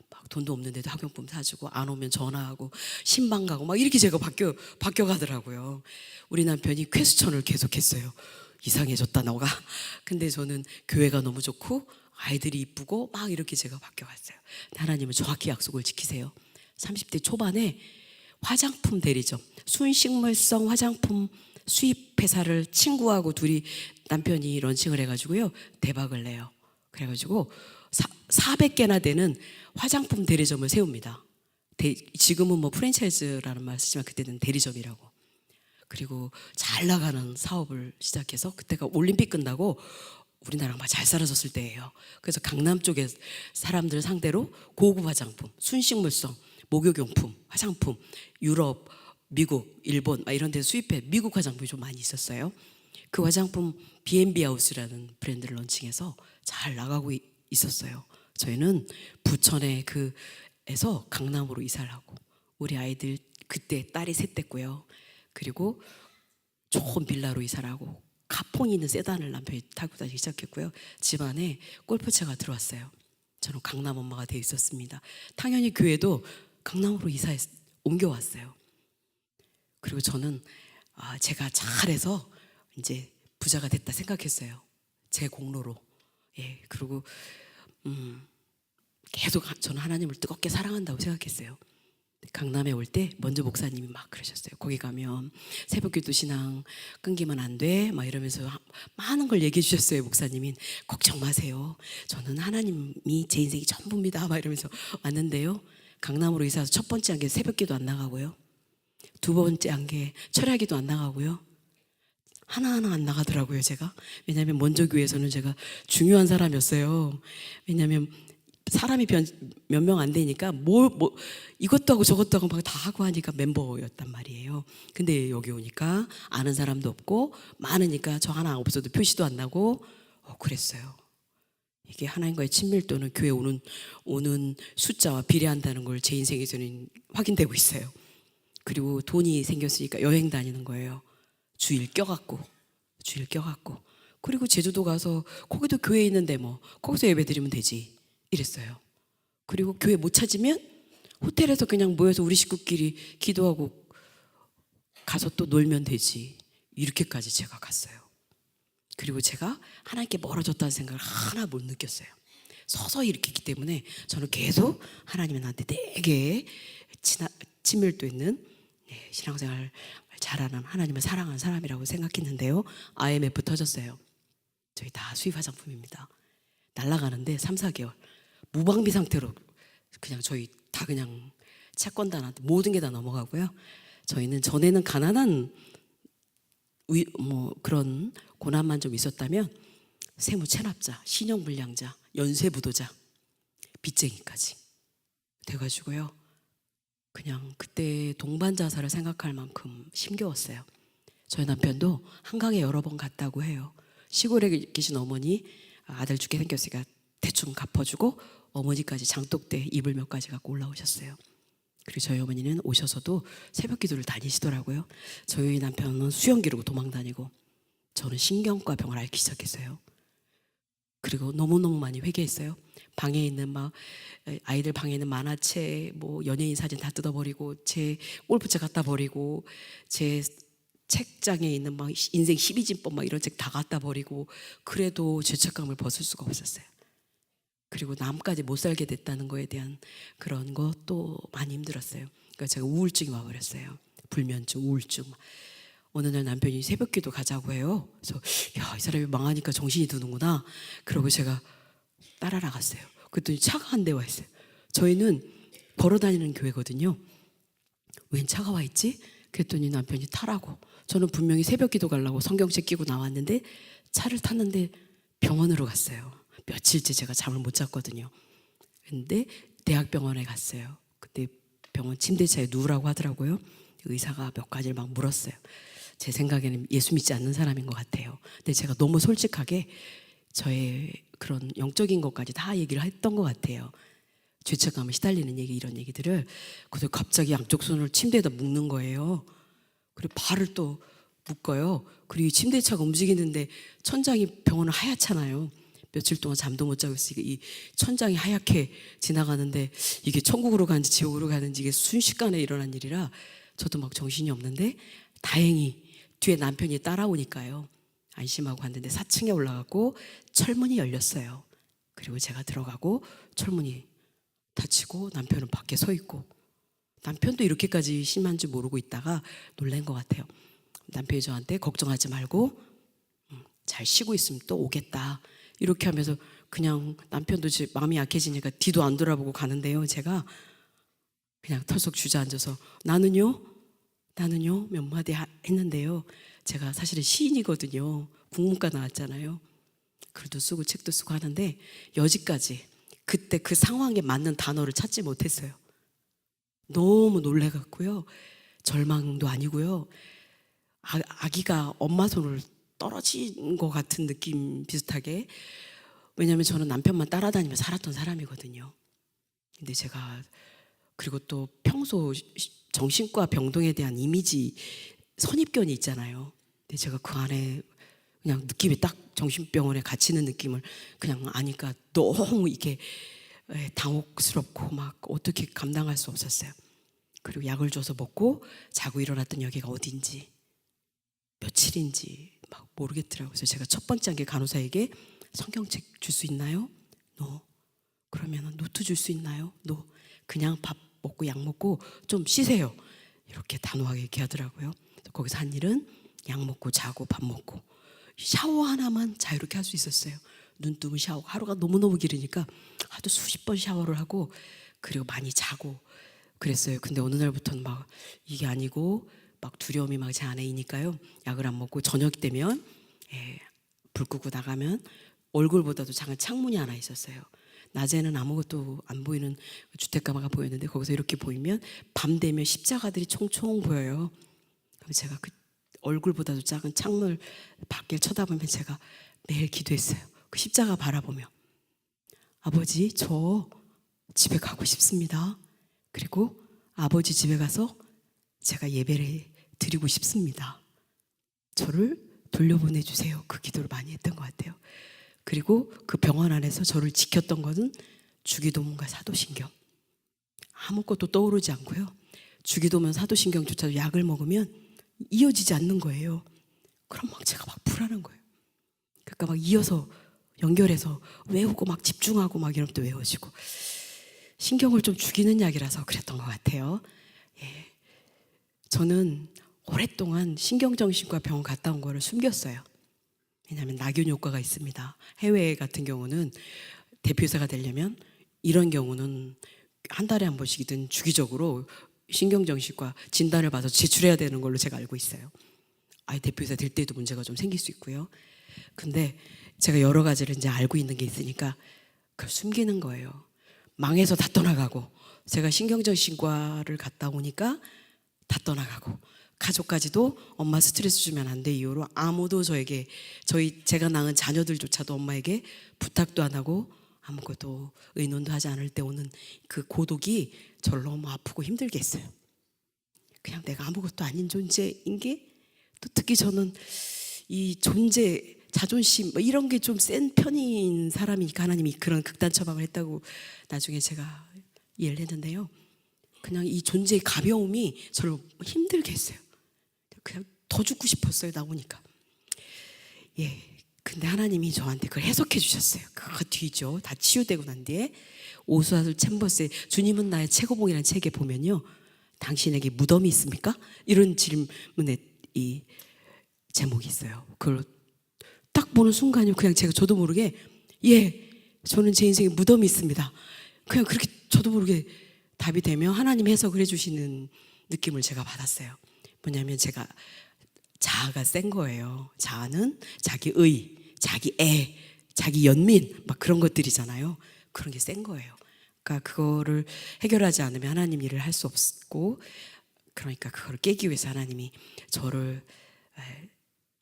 막 돈도 없는데도 학용품 사주고, 안 오면 전화하고 신방 가고 막 이렇게 제가 바뀌어 가더라고요. 우리 남편이 퀘스천을 계속했어요. 이상해졌다 너가. 근데 저는 교회가 너무 좋고 아이들이 이쁘고 막 이렇게 제가 바뀌어갔어요. 하나님은 정확히 약속을 지키세요. 30대 초반에 화장품 대리점, 순식물성 화장품 수입 회사를 친구하고 둘이 남편이 런칭을 해가지고요 대박을 내요. 그래가지고 400개나 되는 화장품 대리점을 세웁니다. 지금은 뭐 프랜차이즈라는 말 쓰지만 그때는 대리점이라고. 그리고 잘 나가는 사업을 시작해서 그때가 올림픽 끝나고 우리나라가 막 잘 살아졌을 때예요. 그래서 강남 쪽에 사람들 상대로 고급 화장품, 순식물성, 목욕용품, 화장품, 유럽, 미국, 일본 막 이런 데 수입해 미국 화장품이 좀 많이 있었어요. 그 화장품 B&B 하우스라는 브랜드를 런칭해서 잘 나가고 있었어요. 저희는 부천에 그에서 강남으로 이사를 하고 우리 아이들 그때 딸이 셋 됐고요. 그리고 좋은 빌라로 이사를 하고 가폰이 있는 세단을 남편이 타고 다니기 시작했고요. 집안에 골프차가 들어왔어요. 저는 강남 엄마가 되어 있었습니다. 당연히 교회도 강남으로 옮겨왔어요. 그리고 저는 제가 잘해서 이제 부자가 됐다 생각했어요. 제 공로로. 예, 그리고 계속 저는 하나님을 뜨겁게 사랑한다고 생각했어요. 강남에 올 때 먼저 목사님이 막 그러셨어요. 거기 가면 새벽기도 신앙 끊기면 안 돼 막 이러면서 많은 걸 얘기해 주셨어요. 목사님이 걱정 마세요. 저는 하나님이 제 인생이 전부입니다 막 이러면서 왔는데요. 강남으로 이사해서 첫 번째 한 게 새벽기도 안 나가고요. 두 번째 한 게 철야기도 안 나가고요. 하나하나 안 나가더라고요. 제가. 왜냐하면 먼저 교회에서는 제가 중요한 사람이었어요. 왜냐하면 사람이 몇 명 안 되니까 이것도 하고 저것도 하고 막 다 하고 하니까 멤버였단 말이에요. 근데 여기 오니까 아는 사람도 없고 많으니까 저 하나 없어도 표시도 안 나고 그랬어요. 이게 하나님과의 친밀도는 교회 오는 숫자와 비례한다는 걸 제 인생에서는 확인되고 있어요. 그리고 돈이 생겼으니까 여행 다니는 거예요. 주일 껴갖고. 그리고 제주도 가서 거기도 교회 있는데 뭐 거기서 예배 드리면 되지 이랬어요. 그리고 교회 못 찾으면 호텔에서 그냥 모여서 우리 식구끼리 기도하고 가서 또 놀면 되지. 이렇게까지 제가 갔어요. 그리고 제가 하나님께 멀어졌다는 생각을 하나 못 느꼈어요. 서서히 이렇게 했기 때문에 저는 계속 하나님은 나한테 되게 친밀도 있는 신앙생활 잘하는 하나님을 사랑하는 사람이라고 생각했는데요. IMF 터졌어요. 저희 다 수입 화장품입니다. 날아가는데 3, 4개월 무방비 상태로 그냥 저희 다 그냥 채권 다 모든 게 다 넘어가고요. 저희는 전에는 가난한 그런 고난만 좀 있었다면 세무 체납자, 신용불량자, 연쇄부도자, 빚쟁이까지 돼가지고요. 그냥 그때 동반자살을 생각할 만큼 힘겨웠어요. 저희 남편도 한강에 여러 번 갔다고 해요. 시골에 계신 어머니 아들 죽게 생겼으니까 대충 갚아주고 어머니까지 장독대 이불 몇 가지 갖고 올라오셨어요. 그리고 저희 어머니는 오셔서도 새벽 기도를 다니시더라고요. 저희 남편은 수영 기르고 도망 다니고 저는 신경과 병을 앓기 시작했어요. 그리고 너무너무 많이 회개했어요. 방에 있는 아이들 방에 있는 만화책, 연예인 사진 다 뜯어버리고 제 골프채 갖다 버리고 제 책장에 있는 인생 12진법 이런 책 다 갖다 버리고 그래도 죄책감을 벗을 수가 없었어요. 그리고 남까지 못 살게 됐다는 거에 대한 그런 것도 많이 힘들었어요. 그러니까 제가 우울증이 와버렸어요. 불면증, 우울증. 어느 날 남편이 새벽기도 가자고 해요. 그래서 이 사람이 망하니까 정신이 드는구나. 그러고 제가 따라 나갔어요. 그랬더니 차가 한 대 와 있어요. 저희는 걸어다니는 교회거든요. 웬 차가 와 있지? 그랬더니 남편이 타라고. 저는 분명히 새벽기도 가려고 성경책 끼고 나왔는데 차를 탔는데 병원으로 갔어요. 며칠째 제가 잠을 못 잤거든요. 근데 대학병원에 갔어요. 그때 병원 침대차에 누우라고 하더라고요. 의사가 몇 가지를 막 물었어요. 제 생각에는 예수 믿지 않는 사람인 것 같아요. 근데 제가 너무 솔직하게 저의 그런 영적인 것까지 다 얘기를 했던 것 같아요. 죄책감에 시달리는 얘기, 이런 얘기들을. 그래서 갑자기 양쪽 손을 침대에다 묶는 거예요. 그리고 발을 또 묶어요. 그리고 침대차가 움직이는데 천장이 병원은 하얗잖아요. 며칠 동안 잠도 못 자고 있으니까 이 천장이 하얗게 지나가는데 이게 천국으로 가는지 지옥으로 가는지 이게 순식간에 일어난 일이라 저도 막 정신이 없는데 다행히 뒤에 남편이 따라오니까요. 안심하고 갔는데 4층에 올라가고 철문이 열렸어요. 그리고 제가 들어가고 철문이 닫히고 남편은 밖에 서 있고 남편도 이렇게까지 심한 줄 모르고 있다가 놀란 것 같아요. 남편이 저한테 걱정하지 말고 잘 쉬고 있으면 또 오겠다 이렇게 하면서 그냥 남편도 이제 마음이 약해지니까 뒤도 안 돌아보고 가는데요. 제가 그냥 털썩 주저앉아서 나는요 몇 마디 했는데요. 제가 사실은 시인이거든요. 국문과 나왔잖아요. 글도 쓰고 책도 쓰고 하는데 여지까지 그때 그 상황에 맞는 단어를 찾지 못했어요. 너무 놀래갖고요. 절망도 아니고요. 아기가 엄마 손을 떨어진 것 같은 느낌 비슷하게. 왜냐하면 저는 남편만 따라다니며 살았던 사람이거든요. 근데 제가 그리고 또 평소 정신과 병동에 대한 이미지 선입견이 있잖아요. 근데 제가 그 안에 그냥 느낌이 딱 정신병원에 갇히는 느낌을 그냥 아니까 너무 이게 당혹스럽고 막 어떻게 감당할 수 없었어요. 그리고 약을 줘서 먹고 자고 일어났던 여기가 어딘지 며칠인지 막 모르겠더라고요. 그래서 제가 첫 번째 한 게 간호사에게 성경책 줄 수 있나요? No. 그러면 노트 줄 수 있나요? No. 그냥 밥 먹고 약 먹고 좀 쉬세요. 이렇게 단호하게 얘기하더라고요. 거기서 한 일은 약 먹고 자고 밥 먹고 샤워 하나만 자유롭게 할 수 있었어요. 눈 뜨면 샤워. 하루가 너무너무 길으니까 하도 수십 번 샤워를 하고 그리고 많이 자고 그랬어요. 근데 어느 날부터는 막 이게 아니고 막 두려움이 막 제 안에 이니까요. 약을 안 먹고 저녁 되면 불 끄고 나가면 얼굴보다도 작은 창문이 하나 있었어요. 낮에는 아무것도 안 보이는 주택가가 보였는데 거기서 이렇게 보이면 밤 되면 십자가들이 총총 보여요. 그럼 제가 그 얼굴보다도 작은 창문을 밖을 쳐다보면 제가 매일 기도했어요. 그 십자가 바라보며 아버지 저 집에 가고 싶습니다. 그리고 아버지 집에 가서 제가 예배를 드리고 싶습니다. 저를 돌려보내주세요. 그 기도를 많이 했던 것 같아요. 그리고 그 병원 안에서 저를 지켰던 것은 주기도문과 사도신경. 아무것도 떠오르지 않고요. 주기도문 사도신경조차도 약을 먹으면 이어지지 않는 거예요. 그럼 막 제가 막 불안한 거예요. 그러니까 막 이어서 연결해서 외우고 막 집중하고 막 이러면 또 외워지고 신경을 좀 죽이는 약이라서 그랬던 것 같아요. 예. 저는 오랫동안 신경정신과 병원 갔다 온 거를 숨겼어요. 왜냐하면 낙연 효과가 있습니다. 해외 같은 경우는 대표이사가 되려면 이런 경우는 한 달에 한 번씩이든 주기적으로 신경정신과 진단을 받아서 제출해야 되는 걸로 제가 알고 있어요. 아예 대표이사 될 때도 문제가 좀 생길 수 있고요. 근데 제가 여러 가지를 이제 알고 있는 게 있으니까 그걸 숨기는 거예요. 망해서 다 떠나가고 제가 신경정신과를 갔다 오니까 다 떠나가고 가족까지도 엄마 스트레스 주면 안 돼 이유로 아무도 저에게 제가 낳은 자녀들조차도 엄마에게 부탁도 안 하고 아무것도 의논도 하지 않을 때 오는 그 고독이 저를 너무 아프고 힘들게 했어요. 그냥 내가 아무것도 아닌 존재인 게 또 특히 저는 이 존재 자존심 뭐 이런 게 좀 센 편인 사람이니까 하나님이 그런 극단 처방을 했다고 나중에 제가 이해를 했는데요. 그냥 이 존재의 가벼움이 저를 힘들게 했어요. 그냥 더 죽고 싶었어요. 나오니까. 예. 근데 하나님이 저한테 그걸 해석해 주셨어요. 그 뒤죠. 다 치유되고 난 뒤에 오스와드 챔버스의 주님은 나의 최고봉이라는 책에 보면요. 당신에게 무덤이 있습니까? 이런 질문에 이 제목이 있어요. 그걸 딱 보는 순간이요. 그냥 저도 모르게 예, 저는 제 인생에 무덤이 있습니다. 그냥 그렇게 저도 모르게 답이 되며 하나님 해석을 해주시는 느낌을 제가 받았어요. 뭐냐면 제가 자아가 센 거예요. 자아는 자기의, 자기애, 자기 연민 막 그런 것들이잖아요. 그런 게 센 거예요. 그러니까 그거를 해결하지 않으면 하나님 일을 할 수 없고 그러니까 그걸 깨기 위해서 하나님이 저를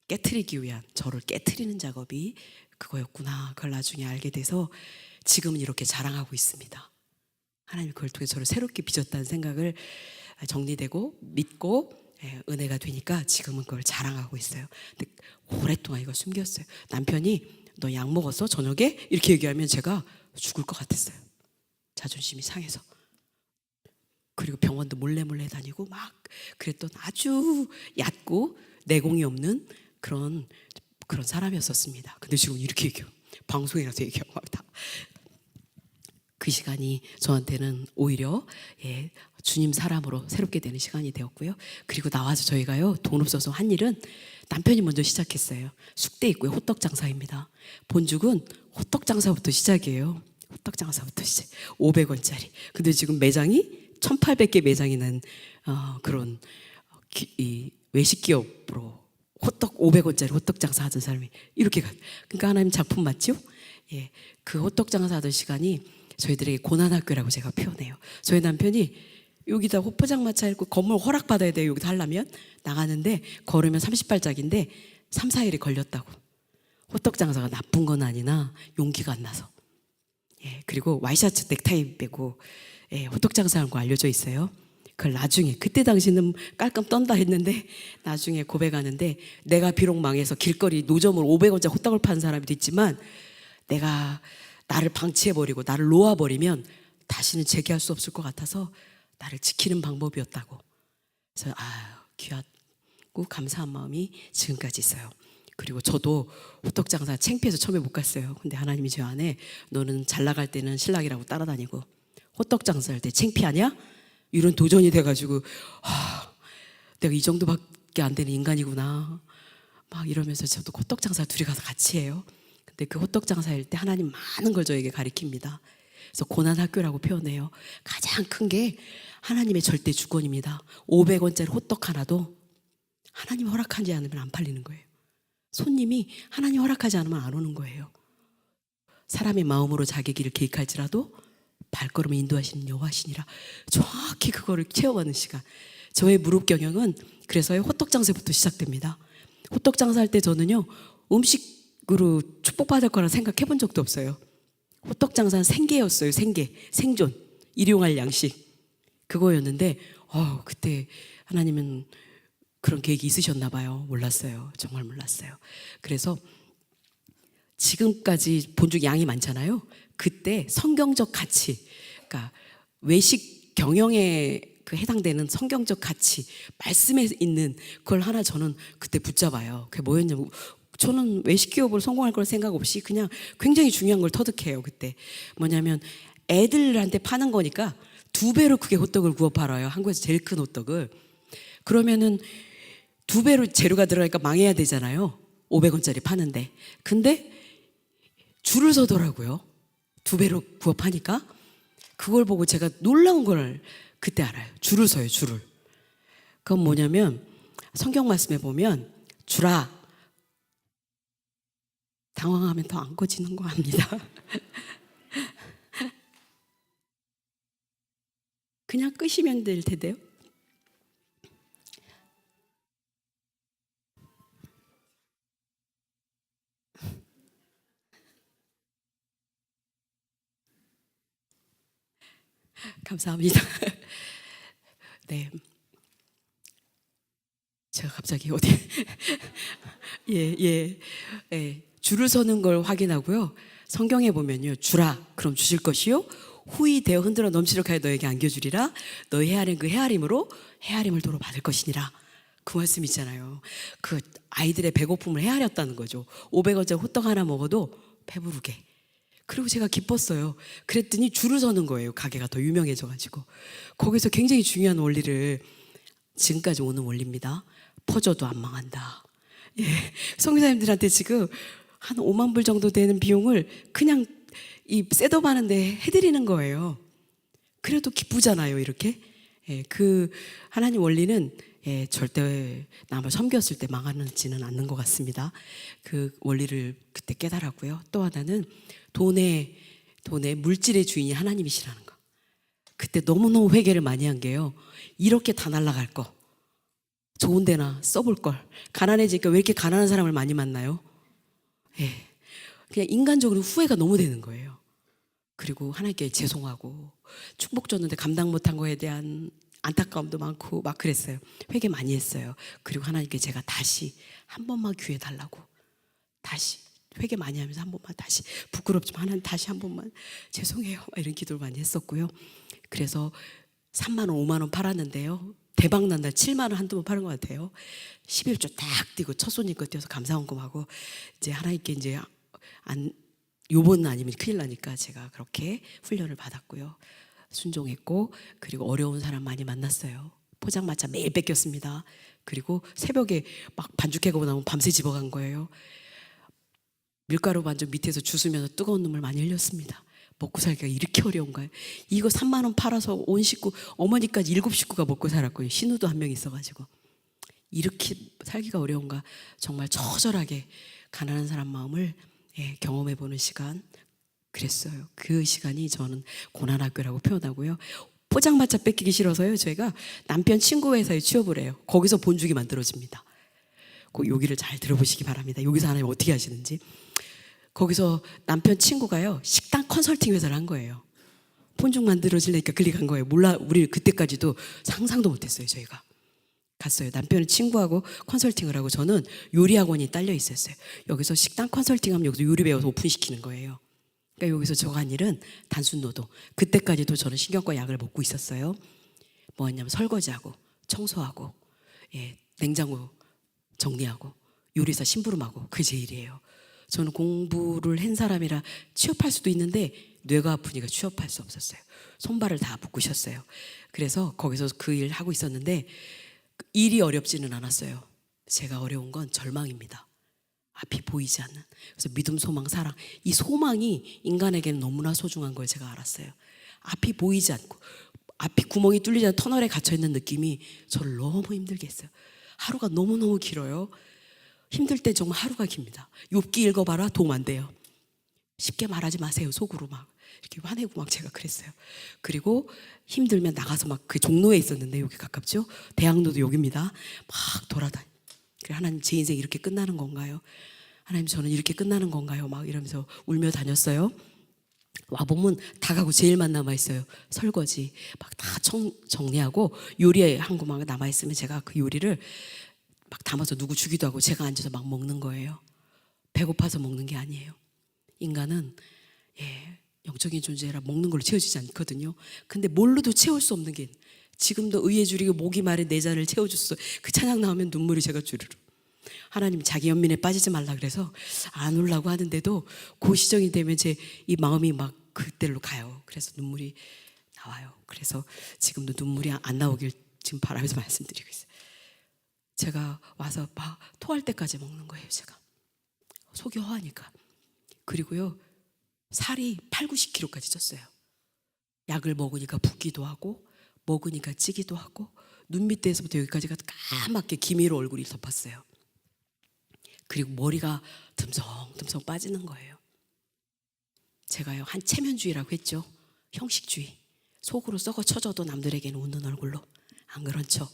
깨트리기 위한 저를 깨트리는 작업이 그거였구나. 그걸 나중에 알게 돼서 지금은 이렇게 자랑하고 있습니다. 하나님이 그걸 통해 저를 새롭게 빚었다는 생각을 정리되고 믿고 은혜가 되니까 지금은 그걸 자랑하고 있어요. 근데 오랫동안 이걸 숨겼어요. 남편이 너 약 먹었어? 저녁에? 이렇게 얘기하면 제가 죽을 것 같았어요. 자존심이 상해서. 그리고 병원도 몰래 다니고 막 그랬던 아주 얕고 내공이 없는 그런 사람이었었습니다. 근데 지금 이렇게 얘기해요. 방송에 가서 얘기하고 막 다. 그 시간이 저한테는 오히려 주님 사람으로 새롭게 되는 시간이 되었고요. 그리고 나와서 저희가요, 돈 없어서 한 일은 남편이 먼저 시작했어요. 숙대 있고요, 호떡 장사입니다. 본죽은 호떡 장사부터 시작이에요. 호떡 장사부터 시작. 500원짜리. 근데 지금 매장이 1,800개 매장이 난 그런 이 외식 기업으로 호떡 500원짜리 호떡 장사 하던 사람이 이렇게 그러니까 하나님 작품 맞죠? 예, 그 호떡 장사 하던 시간이 저희들에게 고난학교라고 제가 표현해요. 저희 남편이 여기다 호포장마차 읽고 건물 허락받아야 돼요. 여기다 하려면 나가는데 걸으면 30발짝인데 3, 4일이 걸렸다고. 호떡 장사가 나쁜 건 아니나 용기가 안 나서. 예, 그리고 와이셔츠 넥타이 빼고 호떡 장사하는 거 알려져 있어요. 그걸 나중에 그때 당시는 깔끔 떤다 했는데 나중에 고백하는데 내가 비록 망해서 길거리 노점으로 500원짜리 호떡을 파는 사람이 됐지만 내가 나를 방치해버리고 나를 놓아버리면 다시는 재기할 수 없을 것 같아서 나를 지키는 방법이었다고. 그래서 귀하고 감사한 마음이 지금까지 있어요. 그리고 저도 호떡 장사 창피해서 처음에 못 갔어요. 근데 하나님이 저 안에 너는 잘 나갈 때는 신랑이라고 따라다니고 호떡 장사할 때 창피하냐? 이런 도전이 돼가지고 내가 이 정도밖에 안 되는 인간이구나 막 이러면서 저도 호떡 장사 둘이 가서 같이 해요. 근데 그 호떡 장사일 때 하나님 많은 걸 저에게 가르칩니다. 그래서 고난학교라고 표현해요. 가장 큰 게 하나님의 절대 주권입니다. 500원짜리 호떡 하나도 하나님 허락하지 않으면 안 팔리는 거예요. 손님이 하나님 허락하지 않으면 안 오는 거예요. 사람의 마음으로 자기 길을 계획할지라도 발걸음을 인도하시는 여호와시니라. 정확히 그거를 체험하는 시간. 저의 무릎 경영은 그래서 호떡 장사부터 시작됩니다. 호떡 장사할 때 저는요, 음식으로 축복받을 거라 생각해 본 적도 없어요. 호떡 장사는 생계였어요. 생계, 생존, 일용할 양식 그거였는데 그때 하나님은 그런 계획이 있으셨나 봐요. 몰랐어요. 정말 몰랐어요. 그래서 지금까지 본죽 양이 많잖아요. 그때 성경적 가치, 그러니까 외식 경영에 해당되는 성경적 가치, 말씀에 있는 그걸 하나 저는 그때 붙잡아요. 그게 뭐였냐면 저는 외식 기업으로 성공할 걸 생각 없이 그냥 굉장히 중요한 걸 터득해요. 그때 뭐냐면 애들한테 파는 거니까 2배로 크게 호떡을 구워 팔아요. 한국에서 제일 큰 호떡을. 그러면은 2배로 재료가 들어가니까 망해야 되잖아요. 500원짜리 파는데. 근데 줄을 서더라고요. 2배로 구워 파니까. 그걸 보고 제가 놀라운 걸 그때 알아요. 줄을 서요, 줄을. 그건 뭐냐면 성경 말씀에 보면 주라 당황하면 더 안 꺼지는 거 압니다. 그냥 끄시면 될 텐데요. 감사합니다. 네. 제가 갑자기 어디 줄을 서는 걸 확인하고요. 성경에 보면요, 주라 그럼 주실 것이요 후이 되어 흔들어 넘치도록 하여 너에게 안겨주리라. 너의 헤아림 그 헤아림으로 헤아림을 도로 받을 것이니라. 그 말씀 있잖아요. 그 아이들의 배고픔을 헤아렸다는 거죠. 500원짜리 호떡 하나 먹어도 배부르게. 그리고 제가 기뻤어요. 그랬더니 줄을 서는 거예요. 가게가 더 유명해져가지고. 거기서 굉장히 중요한 원리를, 지금까지 오는 원리입니다. 퍼져도 안 망한다. 예, 선교사님들한테 지금 한 5만 불 정도 되는 비용을 그냥 이 셋업 하는데 해드리는 거예요. 그래도 기쁘잖아요, 이렇게. 예, 그 하나님 원리는 절대 남을 섬겼을 때 망하지는 않는 것 같습니다. 그 원리를 그때 깨달았고요. 또 하나는 돈의 물질의 주인이 하나님이시라는 거. 그때 너무너무 회개를 많이 한 게요. 이렇게 다 날아갈 거 좋은 데나 써볼 걸. 가난해지니까 왜 이렇게 가난한 사람을 많이 만나요? 예, 그냥 인간적으로 후회가 너무 되는 거예요. 그리고 하나님께 죄송하고 축복 줬는데 감당 못한 거에 대한 안타까움도 많고 막 그랬어요. 회개 많이 했어요. 그리고 하나님께 제가 다시 한 번만 기회 달라고, 다시 회개 많이 하면서 한 번만 다시, 부끄럽지만 하나님 다시 한 번만 죄송해요 이런 기도를 많이 했었고요. 그래서 3만 원 5만 원 팔았는데요, 대박 난 날 7만 원 한두 번 파는 것 같아요. 11조 딱 뛰고 첫 손님 거 뛰어서 감사원금하고 이제 하나님께 이제 요번 아니면 큰일 나니까 제가 그렇게 훈련을 받았고요. 순종했고, 그리고 어려운 사람 많이 만났어요. 포장마차 매일 뺏겼습니다. 그리고 새벽에 막 반죽 해가고 나면 밤새 집어간 거예요. 밀가루 반죽 밑에서 주스면서 뜨거운 눈물 많이 흘렸습니다. 먹고 살기가 이렇게 어려운가요? 이거 3만 원 팔아서 온 식구, 어머니까지 7식구가 먹고 살았고요. 신우도 한 명 있어가지고. 이렇게 살기가 어려운가? 정말 처절하게 가난한 사람 마음을 경험해보는 시간, 그랬어요. 그 시간이 저는 고난학교라고 표현하고요. 포장마차 뺏기기 싫어서요. 저희가 남편 친구 회사에 취업을 해요. 거기서 본죽이 만들어집니다. 그 여기를 잘 들어보시기 바랍니다. 여기서 하나님 어떻게 하시는지. 거기서 남편 친구가요, 식당 컨설팅 회사를 한 거예요. 본죽 만들어지려니까 클릭한 거예요. 몰라, 우리 그때까지도 상상도 못했어요. 저희가 갔어요. 남편은 친구하고 컨설팅을 하고 저는 요리 학원이 딸려 있었어요. 여기서 식당 컨설팅하면 여기서 요리 배워서 오픈시키는 거예요. 그러니까 여기서 저가 한 일은 단순 노동. 그때까지도 저는 신경과 약을 먹고 있었어요. 뭐였냐면 설거지하고 청소하고, 냉장고 정리하고 요리사 심부름하고, 그게 제 일이에요. 저는 공부를 한 사람이라 취업할 수도 있는데 뇌가 아프니까 취업할 수 없었어요. 손발을 다 묶으셨어요. 그래서 거기서 그 일 하고 있었는데 일이 어렵지는 않았어요. 제가 어려운 건 절망입니다. 앞이 보이지 않는. 그래서 믿음, 소망, 사랑, 이 소망이 인간에게는 너무나 소중한 걸 제가 알았어요. 앞이 보이지 않고 앞이 구멍이 뚫리지 않는 터널에 갇혀있는 느낌이 저를 너무 힘들게 했어요. 하루가 너무너무 길어요. 힘들 때 정말 하루가 깁니다. 욥기 읽어봐라, 도움 안 돼요. 쉽게 말하지 마세요. 속으로 막 이렇게 화내고 막 제가 그랬어요. 그리고 힘들면 나가서 막 그 종로에 있었는데, 여기 가깝죠? 대학로도 여기입니다. 막 돌아다니. 그래, 하나님, 제 인생 이렇게 끝나는 건가요? 하나님, 저는 이렇게 끝나는 건가요? 막 이러면서 울며 다녔어요. 와보면 다 가고 제 일만 남아있어요. 설거지 막 다 정리하고 요리에 한 거만 남아있으면 제가 그 요리를 막 담아서 누구 주기도 하고 제가 앉아서 막 먹는 거예요. 배고파서 먹는 게 아니에요. 인간은 영적인 존재라 먹는 걸로 채워지지 않거든요. 근데 뭘로도 채울 수 없는 게, 지금도 의에 줄이고 목이 마른 내 잔을 채워줬어. 그 찬양 나오면 눈물이 제가 주르르. 하나님, 자기 연민에 빠지지 말라 그래서 안 울라고 하는데도 그 시정이 되면 제 이 마음이 막 그때로 가요. 그래서 눈물이 나와요. 그래서 지금도 눈물이 안 나오길 지금 바라면서 말씀드리고 있어요. 제가 와서 막 토할 때까지 먹는 거예요. 제가 속이 허하니까. 그리고요, 살이 8, 90kg까지 쪘어요. 약을 먹으니까 붓기도 하고 먹으니까 찌기도 하고 눈 밑에서부터 여기까지가 까맣게 기미로 얼굴이 덮었어요. 그리고 머리가 듬성듬성 빠지는 거예요. 제가요, 한 체면주의라고 했죠. 형식주의. 속으로 썩어 쳐져도 남들에게는 웃는 얼굴로, 안 그런 척,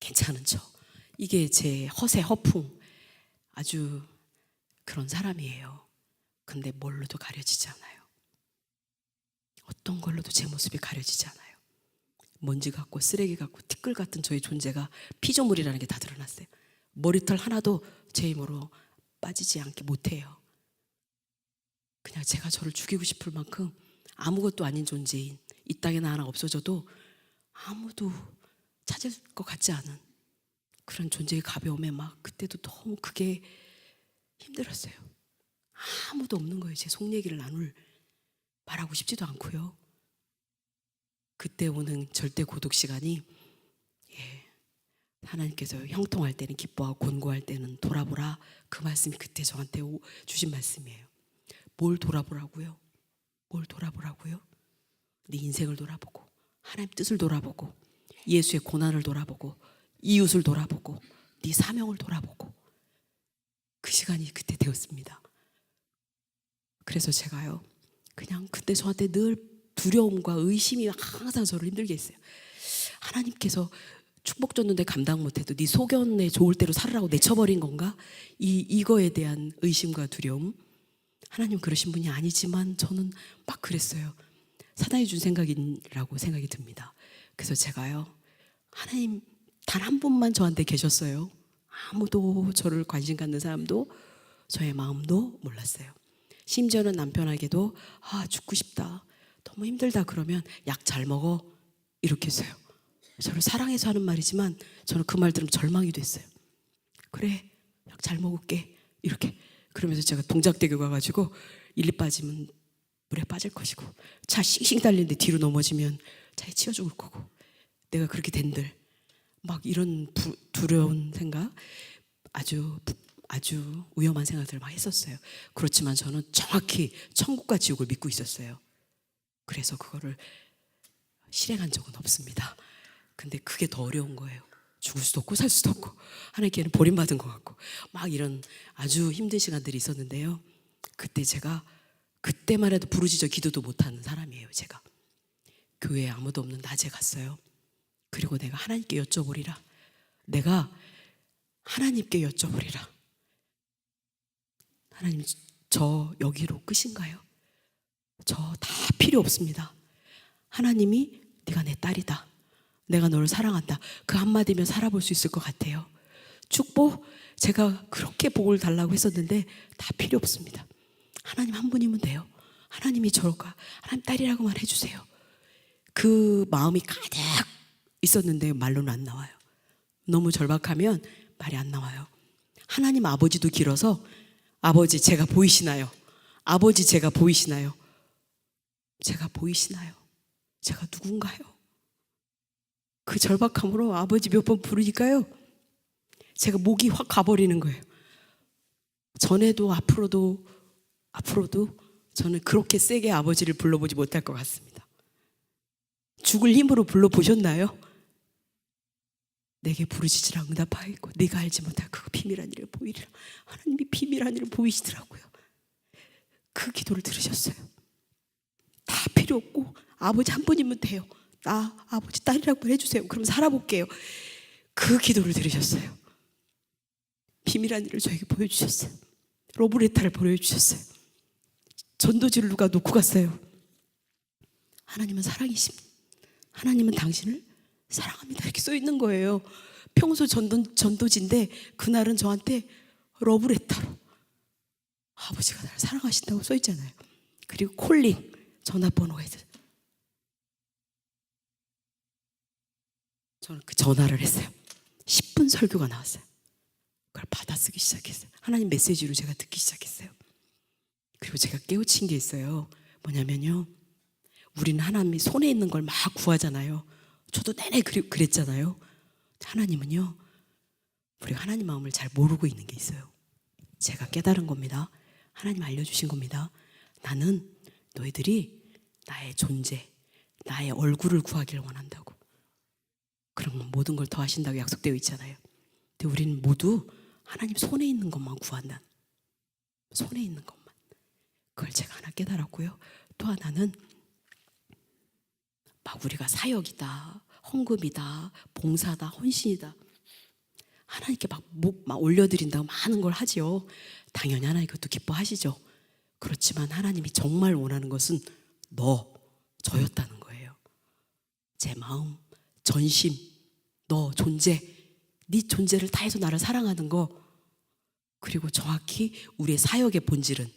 괜찮은 척. 이게 제 허세, 허풍, 아주 그런 사람이에요. 근데 뭘로도 가려지지 않아요. 어떤 걸로도 제 모습이 가려지지 않아요. 먼지 같고 쓰레기 같고 티끌 같은 저의 존재가 피조물이라는 게 다 드러났어요. 머리털 하나도 제 힘으로 빠지지 않게 못해요. 그냥 제가 저를 죽이고 싶을 만큼 아무것도 아닌 존재인, 이 땅에 나 하나 없어져도 아무도 찾을 것 같지 않은 그런 존재의 가벼움에 막 그때도 너무 그게 힘들었어요. 아무도 없는 거예요. 제 속 얘기를 말하고 싶지도 않고요. 그때 오는 절대 고독 시간이, 하나님께서 형통할 때는 기뻐하고 곤고할 때는 돌아보라, 그 말씀이 그때 저한테 주신 말씀이에요. 뭘 돌아보라고요? 뭘 돌아보라고요? 네 인생을 돌아보고, 하나님 뜻을 돌아보고, 예수의 고난을 돌아보고, 이웃을 돌아보고, 네 사명을 돌아보고. 그 시간이 그때 되었습니다. 그래서 제가요, 그냥 그때 저한테 늘 두려움과 의심이 항상 저를 힘들게 했어요. 하나님께서 축복 줬는데 감당 못해도 네 소견에 좋을 대로 살으라고 내쳐버린 건가? 이거에 대한 의심과 두려움. 하나님 그러신 분이 아니지만 저는 막 그랬어요. 사단이 준 생각이라고 생각이 듭니다. 그래서 제가요, 하나님 단 한 분만 저한테 계셨어요. 아무도 저를 관심 갖는 사람도 저의 마음도 몰랐어요. 심지어는 남편에게도 죽고 싶다, 너무 힘들다 그러면 약 잘 먹어 이렇게 했어요. 저를 사랑해서 하는 말이지만 저는 그 말 들으면 절망이 됐어요. 그래, 약 잘 먹을게 이렇게. 그러면서 제가 동작대교 가가지고 일리 빠지면 물에 빠질 것이고, 차 싱싱 달리는데 뒤로 넘어지면 차에 치여 죽을 거고, 내가 그렇게 된들 막 이런 두려운 생각, 아주 위험한 생각들을 막 했었어요. 그렇지만 저는 정확히 천국과 지옥을 믿고 있었어요. 그래서 그거를 실행한 적은 없습니다. 근데 그게 더 어려운 거예요. 죽을 수도 없고 살 수도 없고 하나님께는 버림받은 것 같고 막 이런 아주 힘든 시간들이 있었는데요. 그때만 해도 부르짖어 기도도 못하는 사람이에요. 제가 교회에 아무도 없는 낮에 갔어요. 그리고 내가 하나님께 여쭤보리라. 내가 하나님께 여쭤보리라. 하나님, 저 여기로 끝인가요? 저 다 필요 없습니다. 하나님이 네가 내 딸이다. 내가 너를 사랑한다. 그 한마디면 살아볼 수 있을 것 같아요. 축복, 제가 그렇게 복을 달라고 했었는데 다 필요 없습니다. 하나님 한 분이면 돼요. 하나님이 저가 하나님 딸이라고만 해주세요. 그 마음이 가득 있었는데 말로는 안 나와요. 너무 절박하면 말이 안 나와요. 하나님 아버지도 길어서 아버지 제가 보이시나요? 아버지 제가 보이시나요? 제가 보이시나요? 제가 누군가요? 그 절박함으로 아버지 몇 번 부르니까요, 제가 목이 확 가버리는 거예요. 전에도 앞으로도 저는 그렇게 세게 아버지를 불러보지 못할 것 같습니다. 죽을 힘으로 불러보셨나요? 내게 부르짖으라 응답하겠고 네가 알지 못할 그 비밀한 일을 보이리라. 하나님이 비밀한 일을 보이시더라고요. 그 기도를 들으셨어요. 다 필요 없고 아버지 한 분이면 돼요. 나 아버지 딸이라고 해주세요. 그럼 살아볼게요. 그 기도를 들으셨어요. 비밀한 일을 저에게 보여주셨어요. 로브레타를 보여주셨어요. 전도지를 누가 놓고 갔어요. 하나님은 사랑이십니다. 하나님은 당신을 사랑합니다. 이렇게 써 있는 거예요. 평소 전도지인데 그날은 저한테 러브레타로 아버지가 나를 사랑하신다고 써 있잖아요. 그리고 콜링 전화번호에 저는 그 전화를 했어요. 10분 설교가 나왔어요. 그걸 받아쓰기 시작했어요. 하나님 메시지로 제가 듣기 시작했어요. 그리고 제가 깨우친 게 있어요. 뭐냐면요, 우리는 하나님이 손에 있는 걸 막 구하잖아요. 저도 내내 그랬잖아요. 하나님은요, 우리가 하나님 마음을 잘 모르고 있는 게 있어요. 제가 깨달은 겁니다. 하나님 알려주신 겁니다. 나는 너희들이 나의 존재, 나의 얼굴을 구하기를 원한다고. 그럼 모든 걸 더 하신다고 약속되어 있잖아요. 근데 우리는 모두 하나님 손에 있는 것만 구한다. 손에 있는 것만. 그걸 제가 하나 깨달았고요. 또 하나는 막 우리가 사역이다, 헌금이다, 봉사다, 헌신이다, 하나님께 막 올려드린다고 많은 걸 하지요. 당연히 하나님 그것도 기뻐하시죠. 그렇지만 하나님이 정말 원하는 것은 저였다는 거예요. 제 마음, 전심, 너 존재, 네 존재를 다해서 나를 사랑하는 거. 그리고 정확히 우리의 사역의 본질은,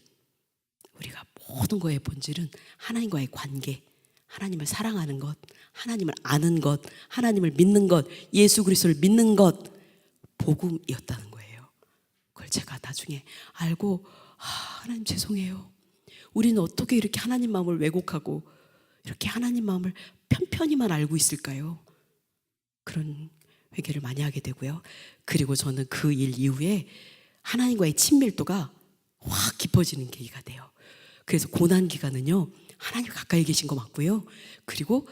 우리가 모든 거의 본질은 하나님과의 관계, 하나님을 사랑하는 것, 하나님을 아는 것, 하나님을 믿는 것, 예수 그리스도를 믿는 것, 복음이었다는 거예요. 그걸 제가 나중에 알고 하나님 죄송해요. 우리는 어떻게 이렇게 하나님 마음을 왜곡하고 이렇게 하나님 마음을 편편히만 알고 있을까요? 그런 회개를 많이 하게 되고요. 그리고 저는 그 일 이후에 하나님과의 친밀도가 확 깊어지는 계기가 돼요. 그래서 고난 기간은요, 하나님 가까이 계신 거 맞고요. 그리고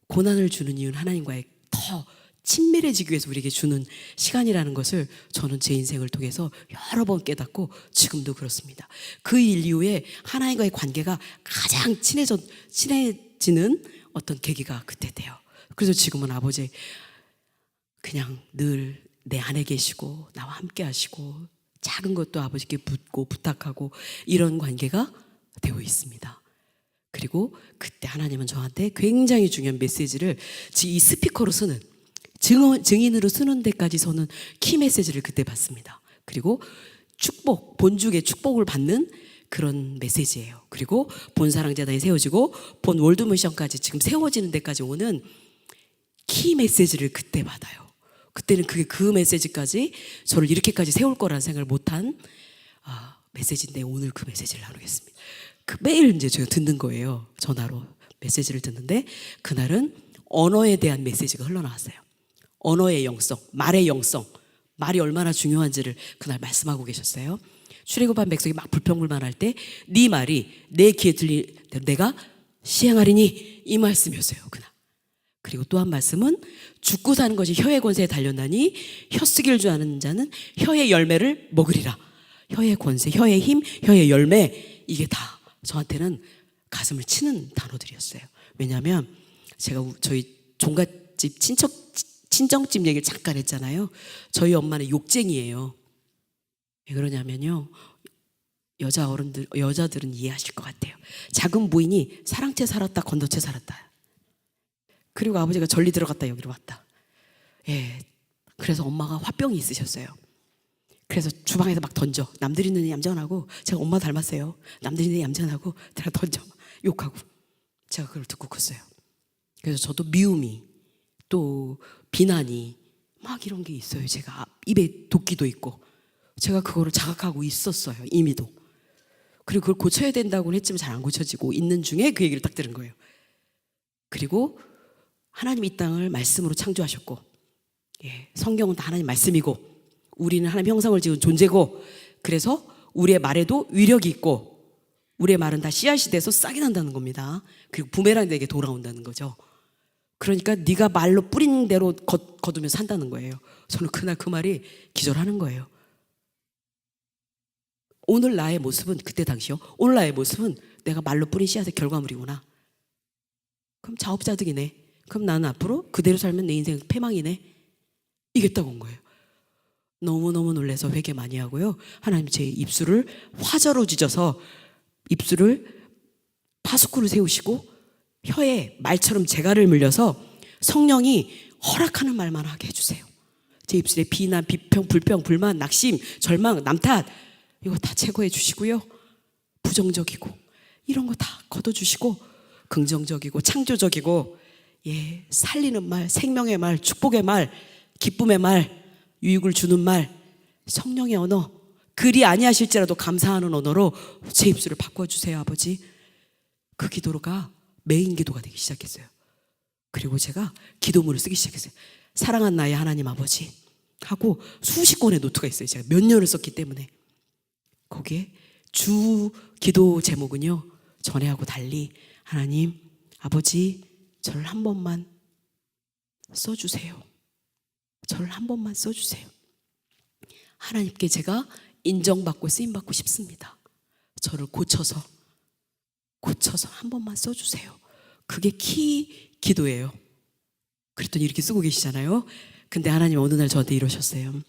고난을 주는 이유는 하나님과의 더 친밀해지기 위해서 우리에게 주는 시간이라는 것을 저는 제 인생을 통해서 여러 번 깨닫고 지금도 그렇습니다. 그 일 이후에 하나님과의 관계가 가장 친해지는 어떤 계기가 그때 돼요. 그래서 지금은 아버지 그냥 늘 내 안에 계시고 나와 함께 하시고 작은 것도 아버지께 묻고 부탁하고 이런 관계가 되어 있습니다. 그리고 그때 하나님은 저한테 굉장히 중요한 메시지를 이 스피커로 쓰는, 증인으로 쓰는 데까지 저는 키 메시지를 그때 받습니다. 그리고 축복, 본죽의 축복을 받는 그런 메시지예요. 그리고 본사랑재단이 세워지고 본 월드미션까지 지금 세워지는 데까지 오는 키 메시지를 그때 받아요. 그때는 그 메시지까지 저를 이렇게까지 세울 거라는 생각을 못한 메시지인데 오늘 그 메시지를 나누겠습니다. 그 매일 이제 제가 듣는 거예요. 전화로 메시지를 듣는데 그날은 언어에 대한 메시지가 흘러나왔어요. 언어의 영성, 말의 영성, 말이 얼마나 중요한지를 그날 말씀하고 계셨어요. 출애굽한 백성이 막 불평불만할 때 네 말이 내 귀에 들리 내가 시행하리니 이 말씀이었어요. 그날. 그리고 또 한 말씀은 죽고 사는 것이 혀의 권세에 달렸나니 혀 쓰기를 좋아하는 자는 혀의 열매를 먹으리라. 혀의 권세, 혀의 힘, 혀의 열매, 이게 다 저한테는 가슴을 치는 단어들이었어요. 왜냐하면 제가 저희 종갓집 친정집 얘기를 잠깐 했잖아요. 저희 엄마는 욕쟁이에요. 왜 그러냐면요, 여자들은 이해하실 것 같아요. 작은 부인이 사랑채 살았다 건더채 살았다. 그리고 아버지가 전리 들어갔다 여기로 왔다. 예, 그래서 엄마가 화병이 있으셨어요. 그래서 주방에서 막 던져. 남들이 있는 얌전하고, 제가 엄마 닮았어요. 남들이 있는 얌전하고 제가 던져 욕하고. 제가 그걸 듣고 컸어요. 그래서 저도 미움이 또 비난이 막 이런 게 있어요. 제가 입에 도끼도 있고 제가 그거를 자각하고 있었어요. 이미도. 그리고 그걸 고쳐야 된다고는 했지만 잘 안 고쳐지고 있는 중에 그 얘기를 딱 들은 거예요. 그리고 하나님 이 땅을 말씀으로 창조하셨고, 예, 성경은 다 하나님 말씀이고 우리는 하나님 형상을 지은 존재고, 그래서 우리의 말에도 위력이 있고 우리의 말은 다 씨앗이 돼서 싹이 난다는 겁니다. 그리고 부메랑에게 돌아온다는 거죠. 그러니까 네가 말로 뿌리는 대로 거두면 산다는 거예요. 저는 그날 그 말이 기절하는 거예요. 오늘 나의 모습은, 그때 당시요, 오늘 나의 모습은 내가 말로 뿌린 씨앗의 결과물이구나. 그럼 자업자득이네. 그럼 나는 앞으로 그대로 살면 내 인생 패망이네. 이겼다고 온 거예요. 너무너무 놀라서 회개 많이 하고요. 하나님 제 입술을 화저로 찢어서 입술을 파수꾼을 세우시고 혀에 말처럼 재갈을 물려서 성령이 허락하는 말만 하게 해주세요. 제 입술에 비난, 비평, 불평, 불만, 낙심, 절망, 남탓, 이거 다 제거해 주시고요. 부정적이고 이런 거 다 걷어주시고 긍정적이고 창조적이고, 예, 살리는 말, 생명의 말, 축복의 말, 기쁨의 말, 유익을 주는 말, 성령의 언어, 그리 아니하실지라도 감사하는 언어로 제 입술을 바꿔주세요, 아버지. 그 기도가 메인 기도가 되기 시작했어요. 그리고 제가 기도문을 쓰기 시작했어요. 사랑한 나의 하나님 아버지 하고 수십 권의 노트가 있어요. 제가 몇 년을 썼기 때문에. 거기에 주 기도 제목은요, 전에하고 달리 하나님 아버지 저를 한 번만 써주세요. 저를 한 번만 써주세요. 하나님께 제가 인정받고 쓰임받고 싶습니다. 저를 고쳐서 한 번만 써주세요. 그게 키 기도예요. 그랬더니 이렇게 쓰고 계시잖아요. 근데 하나님 어느 날 저한테 이러셨어요.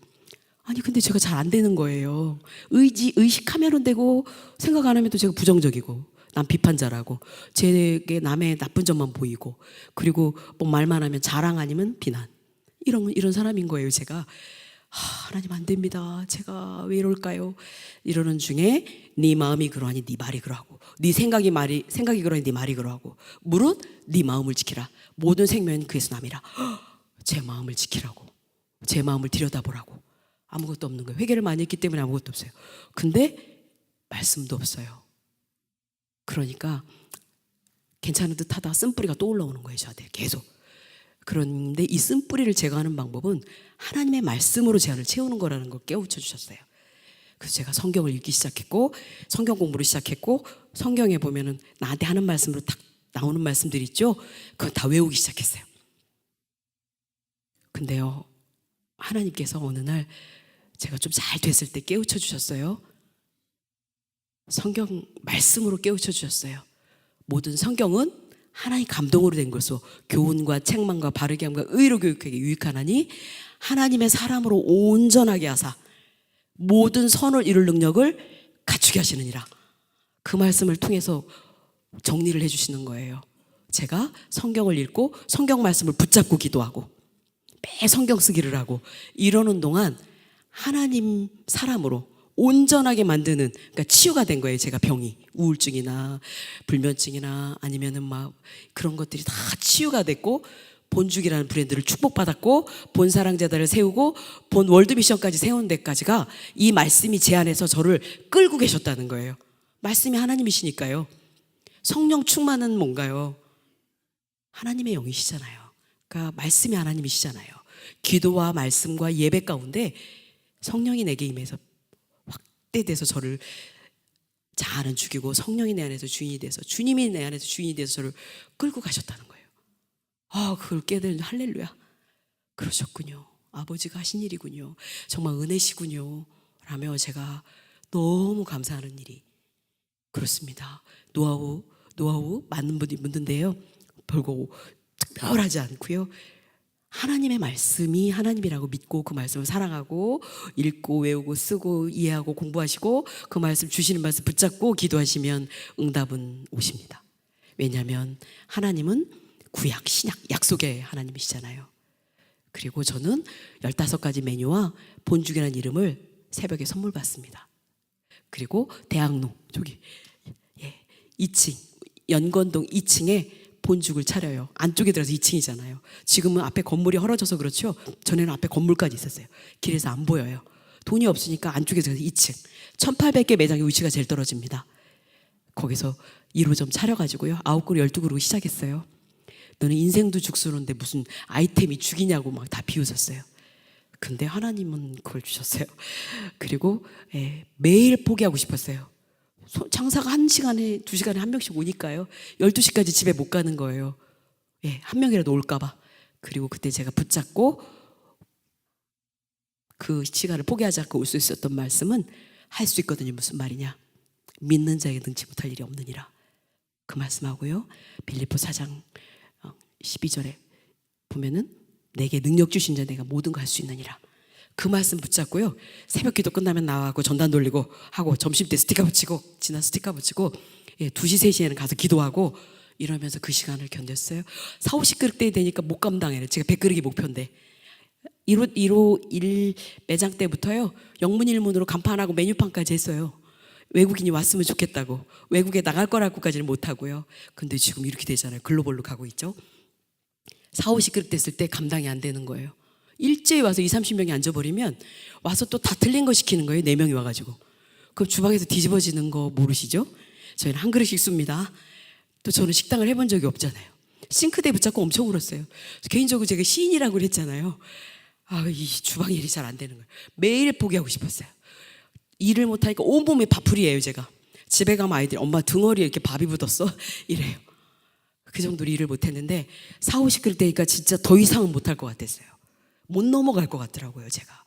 아니 근데 제가 잘 안 되는 거예요. 의식하면은 되고 생각 안 하면 또 제가 부정적이고 남 비판자라고, 제게 남의 나쁜 점만 보이고, 그리고 뭐 말만 하면 자랑 아니면 비난, 이런 사람인 거예요. 제가 하나님 안 됩니다. 제가 왜 이럴까요? 이러는 중에 네 마음이 그러하니 네 말이 그러하고, 네 생각이 그러하니 네 말이 그러하고, 무릇 네 마음을 지키라. 모든 생명은 그에서 남이라. 제 마음을 지키라고, 제 마음을 들여다보라고. 아무것도 없는 거예요. 회개를 많이 했기 때문에 아무것도 없어요. 근데 말씀도 없어요. 그러니까 괜찮은 듯 하다 쓴뿌리가 또 올라오는 거예요, 저한테 계속. 그런데 이 쓴뿌리를 제거하는 방법은 하나님의 말씀으로 제 안을 채우는 거라는 걸 깨우쳐 주셨어요. 그래서 제가 성경을 읽기 시작했고, 성경 공부를 시작했고, 성경에 보면은 나한테 하는 말씀으로 딱 나오는 말씀들이 있죠. 그걸 다 외우기 시작했어요. 근데요, 하나님께서 어느 날 제가 좀 잘 됐을 때 깨우쳐 주셨어요. 성경 말씀으로 깨우쳐 주셨어요. 모든 성경은 하나님 감동으로 된 것으로 교훈과 책망과 바르게 함과 의로 교육하게 유익하나니 하나님의 사람으로 온전하게 하사 모든 선을 이룰 능력을 갖추게 하시느니라. 그 말씀을 통해서 정리를 해주시는 거예요. 제가 성경을 읽고 성경 말씀을 붙잡고 기도하고 매 성경 쓰기를 하고 이러는 동안 하나님 사람으로 온전하게 만드는, 그러니까 치유가 된 거예요. 제가 병이, 우울증이나 불면증이나 아니면은 막 그런 것들이 다 치유가 됐고 본죽이라는 브랜드를 축복받았고 본사랑제단을 세우고 본 월드미션까지 세운 데까지가 이 말씀이 제 안에서 저를 끌고 계셨다는 거예요. 말씀이 하나님이시니까요. 성령 충만은 뭔가요? 하나님의 영이시잖아요. 그러니까 말씀이 하나님이시잖아요. 기도와 말씀과 예배 가운데 성령이 내게 임해서 확대돼서 저를 자아는 죽이고 성령이 내 안에서 주인이 돼서 주님이 내 안에서 주인이 돼서 저를 끌고 가셨다는 거예요. 그걸 깨달은 할렐루야. 그러셨군요. 아버지가 하신 일이군요. 정말 은혜시군요. 라며 제가 너무 감사하는 일이 그렇습니다. 노하우 많은 분이 묻는데요. 별거 특별하지 않고요. 하나님의 말씀이 하나님이라고 믿고 그 말씀을 사랑하고 읽고 외우고 쓰고 이해하고 공부하시고 그 말씀 주시는 말씀 붙잡고 기도하시면 응답은 오십니다. 왜냐하면 하나님은 구약, 신약, 약속의 하나님이시잖아요. 그리고 저는 15가지 메뉴와 본죽이라는 이름을 새벽에 선물 받습니다. 그리고 대학로 저기 2층 연건동 2층에 본죽을 차려요. 안쪽에 들어서 2층이잖아요. 지금은 앞에 건물이 헐어져서 그렇죠. 전에는 앞에 건물까지 있었어요. 길에서 안 보여요. 돈이 없으니까 안쪽에 들어서 2층 1800개 매장의 위치가 제일 떨어집니다. 거기서 1호점 차려가지고요 9그릇 12그릇 시작했어요. 너는 인생도 죽수는데 무슨 아이템이 죽이냐고 막 다 비웃었어요. 근데 하나님은 그걸 주셨어요. 그리고 매일 포기하고 싶었어요. 장사가 1시간에 2시간에 한 명씩 오니까요 12시까지 집에 못 가는 거예요. 한 명이라도 올까봐. 그리고 그때 제가 붙잡고 그 시간을 포기하지 않고 올 수 있었던 말씀은 할 수 있거든요. 무슨 말이냐, 믿는 자에게 능치 못할 일이 없느니라. 그 말씀하고요 빌립보 4장 12절에 보면은 내게 능력 주신 자 내가 모든 거 할 수 있느니라. 그 말씀 붙잡고요 새벽 기도 끝나면 나와고 전단 돌리고 하고 점심때 스티커 붙이고 지난 스티커 붙이고 2시 3시에는 가서 기도하고 이러면서 그 시간을 견뎠어요. 4, 50그릇 때 되니까 못 감당해요. 제가 100그릇이 목표인데 1 매장 때부터요 영문일문으로 간판하고 메뉴판까지 했어요. 외국인이 왔으면 좋겠다고. 외국에 나갈 거라고까지는 못하고요. 근데 지금 이렇게 되잖아요. 글로벌로 가고 있죠. 4, 50그릇 됐을 때 감당이 안 되는 거예요. 일제히 와서 20, 30명이 앉아버리면 와서 또 다 틀린 거 시키는 거예요. 4명이 와가지고. 그럼 주방에서 뒤집어지는 거 모르시죠? 저희는 한 그릇씩 씁니다. 또 저는 식당을 해본 적이 없잖아요. 싱크대 붙잡고 엄청 울었어요. 개인적으로 제가 시인이라고 그랬잖아요. 이 주방 일이 잘 안 되는 거예요. 매일 포기하고 싶었어요. 일을 못하니까 온몸에 밥풀이에요. 제가 집에 가면 아이들이 엄마 등허리에 이렇게 밥이 묻었어 이래요. 그 정도로 일을 못했는데 4, 50그릇 되니까 진짜 더 이상은 못할 것 같았어요. 못 넘어갈 것 같더라고요. 제가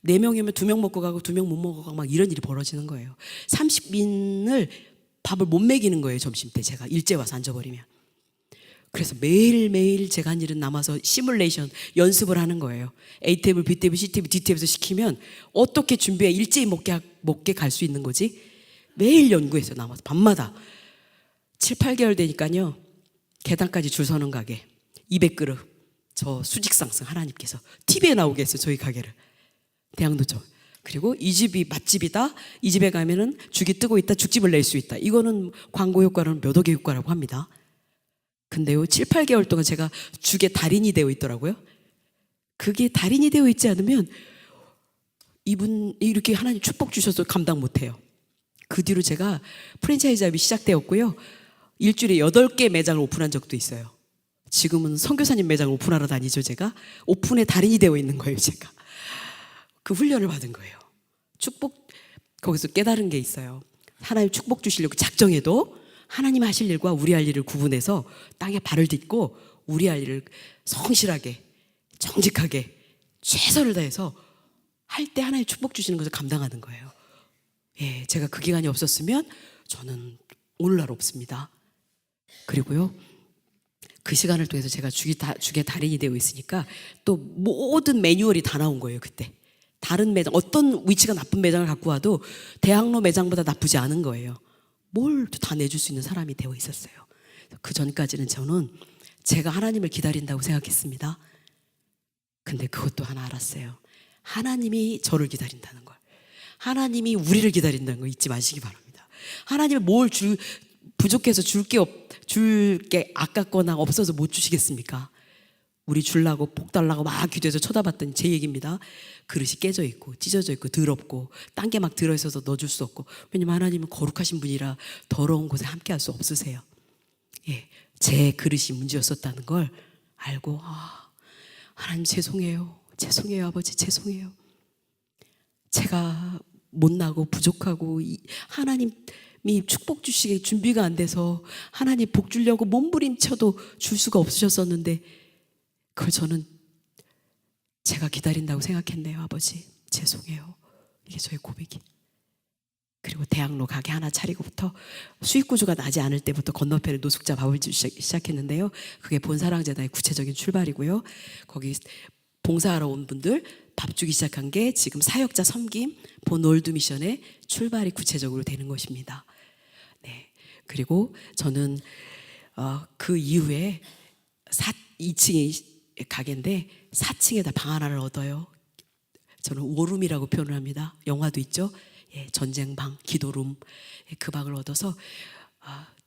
4명이면 2명 먹고 가고 2명 못 먹고 가고 막 이런 일이 벌어지는 거예요. 30인을 밥을 못 먹이는 거예요. 점심때 제가 일제 와서 앉아버리면. 그래서 매일매일 제가 한 일은 남아서 시뮬레이션 연습을 하는 거예요. A테이블, B테이블, C테이블, D테이블에서 시키면 어떻게 준비해 일제히 먹게 갈 수 있는 거지. 매일 연구해서 남아서 밤마다 7, 8개월 되니까요 계단까지 줄 서는 가게 200그릇 저 수직 상승 하나님께서 TV에 나오게 했어요. 저희 가게를 대학로점. 그리고 이 집이 맛집이다. 이 집에 가면은 죽이 뜨고 있다. 죽집을 낼 수 있다. 이거는 광고 효과로는 몇 억의 효과라고 합니다. 근데요 7, 8개월 동안 제가 죽의 달인이 되어 있더라고요. 그게 달인이 되어 있지 않으면 이분 이렇게 하나님 축복 주셔서 감당 못해요. 그 뒤로 제가 프랜차이즈업이 시작되었고요 일주일에 8개 매장을 오픈한 적도 있어요. 지금은 선교사님 매장을 오픈하러 다니죠. 제가 오픈의 달인이 되어 있는 거예요. 제가 그 훈련을 받은 거예요. 축복 거기서 깨달은 게 있어요. 하나님 축복 주시려고 작정해도 하나님 하실 일과 우리 할 일을 구분해서 땅에 발을 딛고 우리 할 일을 성실하게 정직하게 최선을 다해서 할 때 하나님 축복 주시는 것을 감당하는 거예요. 제가 그 기간이 없었으면 저는 오늘날 없습니다. 그리고요 그 시간을 통해서 제가 죽의 달인이 되어 있으니까 또 모든 매뉴얼이 다 나온 거예요. 그때 다른 매장 어떤 위치가 나쁜 매장을 갖고 와도 대학로 매장보다 나쁘지 않은 거예요. 뭘 다 내줄 수 있는 사람이 되어 있었어요. 그 전까지는 저는 제가 하나님을 기다린다고 생각했습니다. 근데 그것도 하나 알았어요. 하나님이 저를 기다린다는 걸. 하나님이 우리를 기다린다는 거 잊지 마시기 바랍니다. 하나님이 부족해서 줄 게 아깝거나 없어서 못 주시겠습니까? 우리 줄라고 복 달라고 막 기도해서 쳐다봤더니 제 얘기입니다. 그릇이 깨져 있고 찢어져 있고 더럽고 딴 게 막 들어있어서 넣어줄 수 없고, 왜냐면 하나님은 거룩하신 분이라 더러운 곳에 함께 할 수 없으세요. 예, 제 그릇이 문제였었다는 걸 알고, 하나님 죄송해요. 죄송해요 아버지, 죄송해요. 제가 못나고 부족하고 하나님이 축복 주시기 준비가 안 돼서 하나님 복 주려고 몸부림쳐도 줄 수가 없으셨었는데 그걸 저는 제가 기다린다고 생각했네요. 아버지 죄송해요. 이게 저의 고백이. 그리고 대학로 가게 하나 차리고부터 수익 구조가 나지 않을 때부터 건너편에 노숙자 밥을 주기 시작했는데요. 그게 본사랑재단의 구체적인 출발이고요. 거기 봉사하러 온 분들 밥 주기 시작한 게 지금 사역자 섬김 본 월드미션의 출발이 구체적으로 되는 것입니다. 네. 그리고 저는 그 이후에 2층에 가게인데 4층에다 방 하나를 얻어요. 저는 워룸이라고 표현을 합니다. 영화도 있죠. 예, 전쟁방, 기도룸. 예, 그 방을 얻어서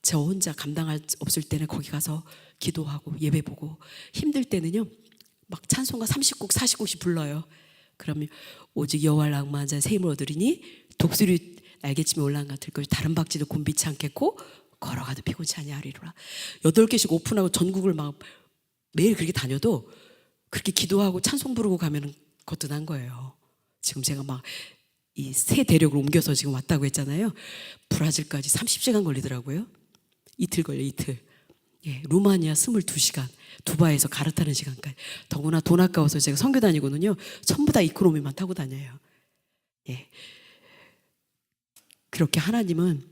저 혼자 감당할 없을 때는 거기 가서 기도하고 예배 보고, 힘들 때는요 막 찬송가 30곡 40곡씩 불러요. 그러면 오직 여호와를 낭만한 자의 새 힘을 얻으리니 독수리 날개침에 올라간 같을 것이 다른 박쥐도 곤비치 않겠고 걸어가도 피곤치 아니하리로라. 8개씩 오픈하고 전국을 막 매일 그렇게 다녀도 그렇게 기도하고 찬송 부르고 가면 거뜬한 거예요. 지금 제가 막 이 새 대륙을 옮겨서 지금 왔다고 했잖아요. 브라질까지 30시간 걸리더라고요. 이틀 걸려, 이틀. 예, 루마니아 22시간, 두바이에서 갈아타는 시간까지. 더구나 돈 아까워서 제가 선교 다니거든요. 전부 다 이코노미만 타고 다녀요. 예. 그렇게 하나님은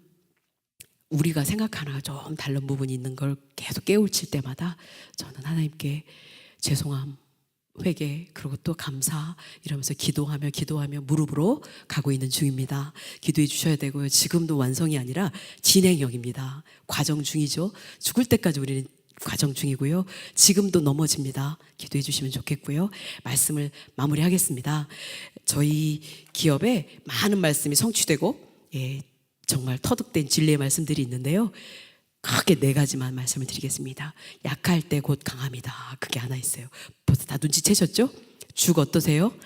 우리가 생각하나 좀 다른 부분이 있는 걸 계속 깨우칠 때마다 저는 하나님께 죄송함, 회개, 그리고 또 감사 이러면서 기도하며 무릎으로 가고 있는 중입니다. 기도해 주셔야 되고요. 지금도 완성이 아니라 진행형입니다. 과정 중이죠. 죽을 때까지 우리는 과정 중이고요. 지금도 넘어집니다. 기도해 주시면 좋겠고요. 말씀을 마무리하겠습니다. 저희 기업에 많은 말씀이 성취되고, 예, 정말 터득된 진리의 말씀들이 있는데요. 크게 4가지만 말씀을 드리겠습니다. 약할 때 곧 강합니다. 그게 하나 있어요. 벌써 다 눈치채셨죠? 죽 어떠세요?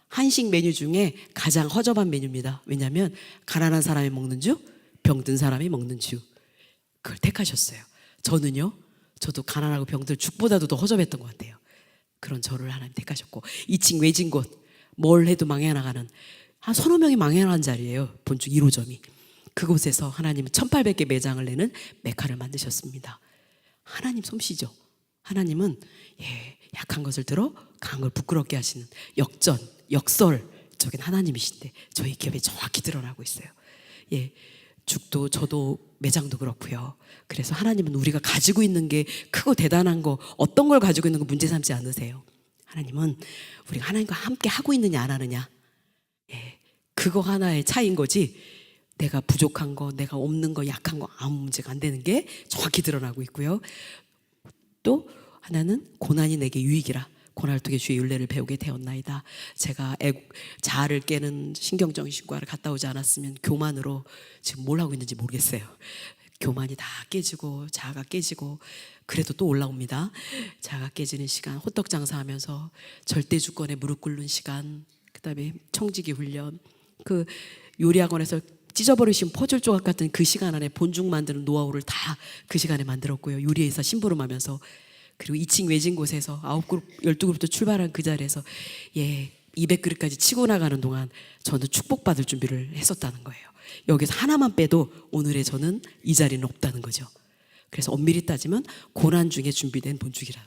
한식 메뉴 중에 가장 허접한 메뉴입니다. 왜냐하면 가난한 사람이 먹는 죽, 병든 사람이 먹는 죽. 그걸 택하셨어요. 저는요, 저도 가난하고 병들 죽보다도 더 허접했던 것 같아요. 그런 저를 하나님 택하셨고, 2층 외진 곳, 뭘 해도 망해나가는 한 3-4명이 망해나간 자리예요. 본죽 1호점이. 그곳에서 하나님은 1800개 매장을 내는 메카를 만드셨습니다. 하나님 솜씨죠. 하나님은 약한 것을 들어 강한 걸 부끄럽게 하시는 역설적인 하나님이신데 저희 기업에 정확히 드러나고 있어요. 예, 죽도 저도 매장도 그렇고요. 그래서 하나님은 우리가 가지고 있는 게 크고 대단한 거, 어떤 걸 가지고 있는 거 문제 삼지 않으세요. 하나님은 우리가 하나님과 함께 하고 있느냐 안 하느냐, 그거 하나의 차이인 거지, 내가 부족한 거, 내가 없는 거, 약한 거 아무 문제가 안 되는 게 정확히 드러나고 있고요. 또 하나는 고난이 내게 유익이라 고난을 통해 주의 윤례를 배우게 되었나이다. 제가 자아를 깨는 신경정신과를 갔다 오지 않았으면 교만으로 지금 뭘 하고 있는지 모르겠어요. 교만이 다 깨지고 자아가 깨지고, 그래도 또 올라옵니다. 자아가 깨지는 시간, 호떡 장사하면서 절대 주권에 무릎 꿇는 시간, 그다음에 청지기 훈련, 그 요리학원에서 찢어버리신 퍼즐 조각 같은 그 시간 안에 본죽 만드는 노하우를 다 그 시간에 만들었고요. 요리에서 심부름하면서, 그리고 2층 외진 곳에서 9그룹, 12그룹도 출발한 그 자리에서 200그릇까지 치고 나가는 동안 저는 축복받을 준비를 했었다는 거예요. 여기서 하나만 빼도 오늘의 저는 이 자리는 없다는 거죠. 그래서 엄밀히 따지면 고난 중에 준비된 본죽이라.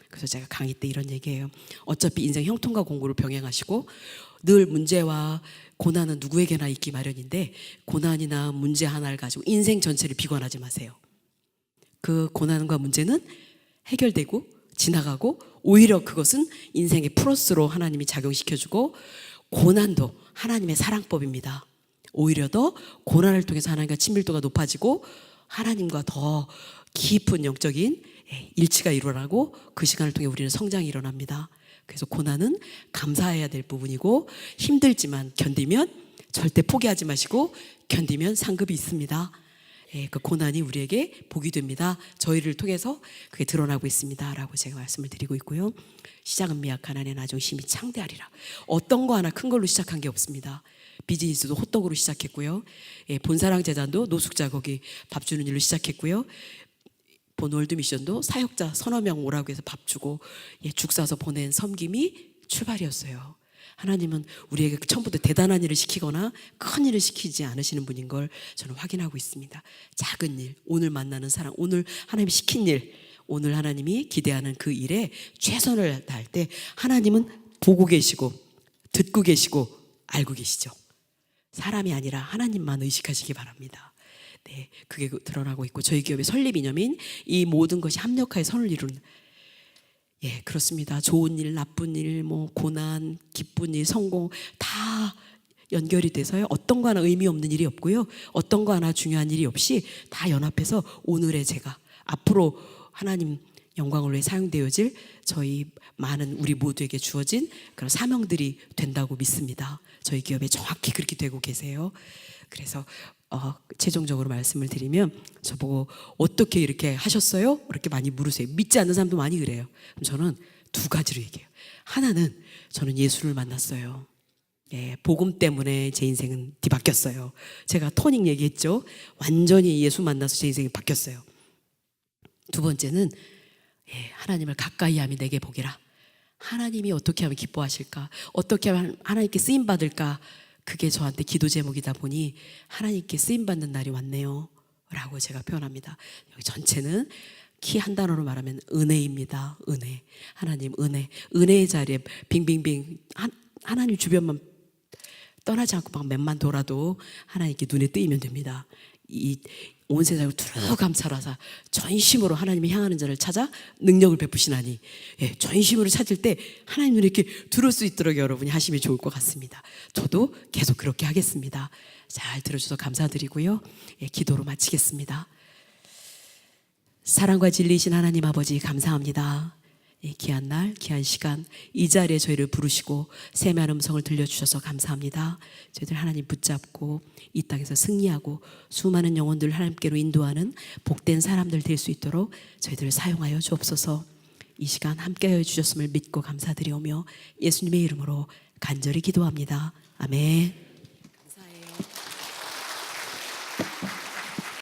그래서 제가 강의 때 이런 얘기해요. 어차피 인생 형통과 공고를 병행하시고 늘 문제와 고난은 누구에게나 있기 마련인데, 고난이나 문제 하나를 가지고 인생 전체를 비관하지 마세요. 그 고난과 문제는 해결되고 지나가고, 오히려 그것은 인생의 플러스로 하나님이 작용시켜주고, 고난도 하나님의 사랑법입니다. 오히려 더 고난을 통해서 하나님과 친밀도가 높아지고 하나님과 더 깊은 영적인 일치가 일어나고, 그 시간을 통해 우리는 성장이 일어납니다. 그래서 고난은 감사해야 될 부분이고, 힘들지만 견디면 절대 포기하지 마시고 견디면 상급이 있습니다. 그 고난이 우리에게 복이 됩니다. 저희를 통해서 그게 드러나고 있습니다라고 제가 말씀을 드리고 있고요. 시작은 미약한 안에 나중 심히 창대하리라. 어떤 거 하나 큰 걸로 시작한 게 없습니다. 비즈니스도 호떡으로 시작했고요. 본사랑 재단도 노숙자 거기 밥 주는 일로 시작했고요. 본 월드미션도 사역자 서너 명 오라고 해서 밥 주고 죽 사서 보낸 섬김이 출발이었어요. 하나님은 우리에게 처음부터 대단한 일을 시키거나 큰 일을 시키지 않으시는 분인 걸 저는 확인하고 있습니다. 작은 일, 오늘 만나는 사람, 오늘 하나님이 시킨 일, 오늘 하나님이 기대하는 그 일에 최선을 다할 때 하나님은 보고 계시고 듣고 계시고 알고 계시죠. 사람이 아니라 하나님만 의식하시기 바랍니다. 네, 그게 드러나고 있고 저희 기업의 설립 이념인 이 모든 것이 합력하여 선을 이루는 그렇습니다. 좋은 일, 나쁜 일, 뭐 고난, 기쁜 일, 성공 다 연결이 돼서요. 어떤 거 하나 의미 없는 일이 없고요. 어떤 거 하나 중요한 일이 없이 다 연합해서 오늘의 제가 앞으로 하나님 영광을 위해 사용되어질 저희 많은 우리 모두에게 주어진 그런 사명들이 된다고 믿습니다. 저희 기업에 정확히 그렇게 되고 계세요. 그래서 최종적으로 말씀을 드리면 저보고 어떻게 이렇게 하셨어요? 이렇게 많이 물으세요. 믿지 않는 사람도 많이 그래요. 그럼 저는 두 가지로 얘기해요. 하나는 저는 예수를 만났어요. 복음 때문에 제 인생은 뒤바뀌었어요. 제가 토닉 얘기했죠. 완전히 예수 만나서 제 인생이 바뀌었어요. 두 번째는 하나님을 가까이 하면 내게 복이라. 하나님이 어떻게 하면 기뻐하실까? 어떻게 하면 하나님께 쓰임 받을까? 그게 저한테 기도 제목이다 보니 하나님께 쓰임 받는 날이 왔네요 라고 제가 표현합니다. 여기 전체는 키 한 단어로 말하면 은혜입니다. 은혜. 하나님 은혜. 은혜의 자리에 빙빙빙 하나님 주변만 떠나지 않고 막 몇만 돌아도 하나님께 눈에 뜨이면 됩니다. 이 온 세상을 두루 감찰하사 전심으로 하나님이 향하는 자를 찾아 능력을 베푸시나니 전심으로 찾을 때 하나님 눈에 이렇게 들을 수 있도록 여러분이 하시면 좋을 것 같습니다. 저도 계속 그렇게 하겠습니다. 잘 들어주셔서 감사드리고요. 기도로 마치겠습니다. 사랑과 진리이신 하나님 아버지 감사합니다. 귀한 날, 귀한 시간 이 자리에 저희를 부르시고 세미한 음성을 들려주셔서 감사합니다. 저희들 하나님 붙잡고 이 땅에서 승리하고 수많은 영혼들을 하나님께로 인도하는 복된 사람들 될 수 있도록 저희들을 사용하여 주옵소서. 이 시간 함께하여 주셨음을 믿고 감사드리오며 예수님의 이름으로 간절히 기도합니다. 아멘.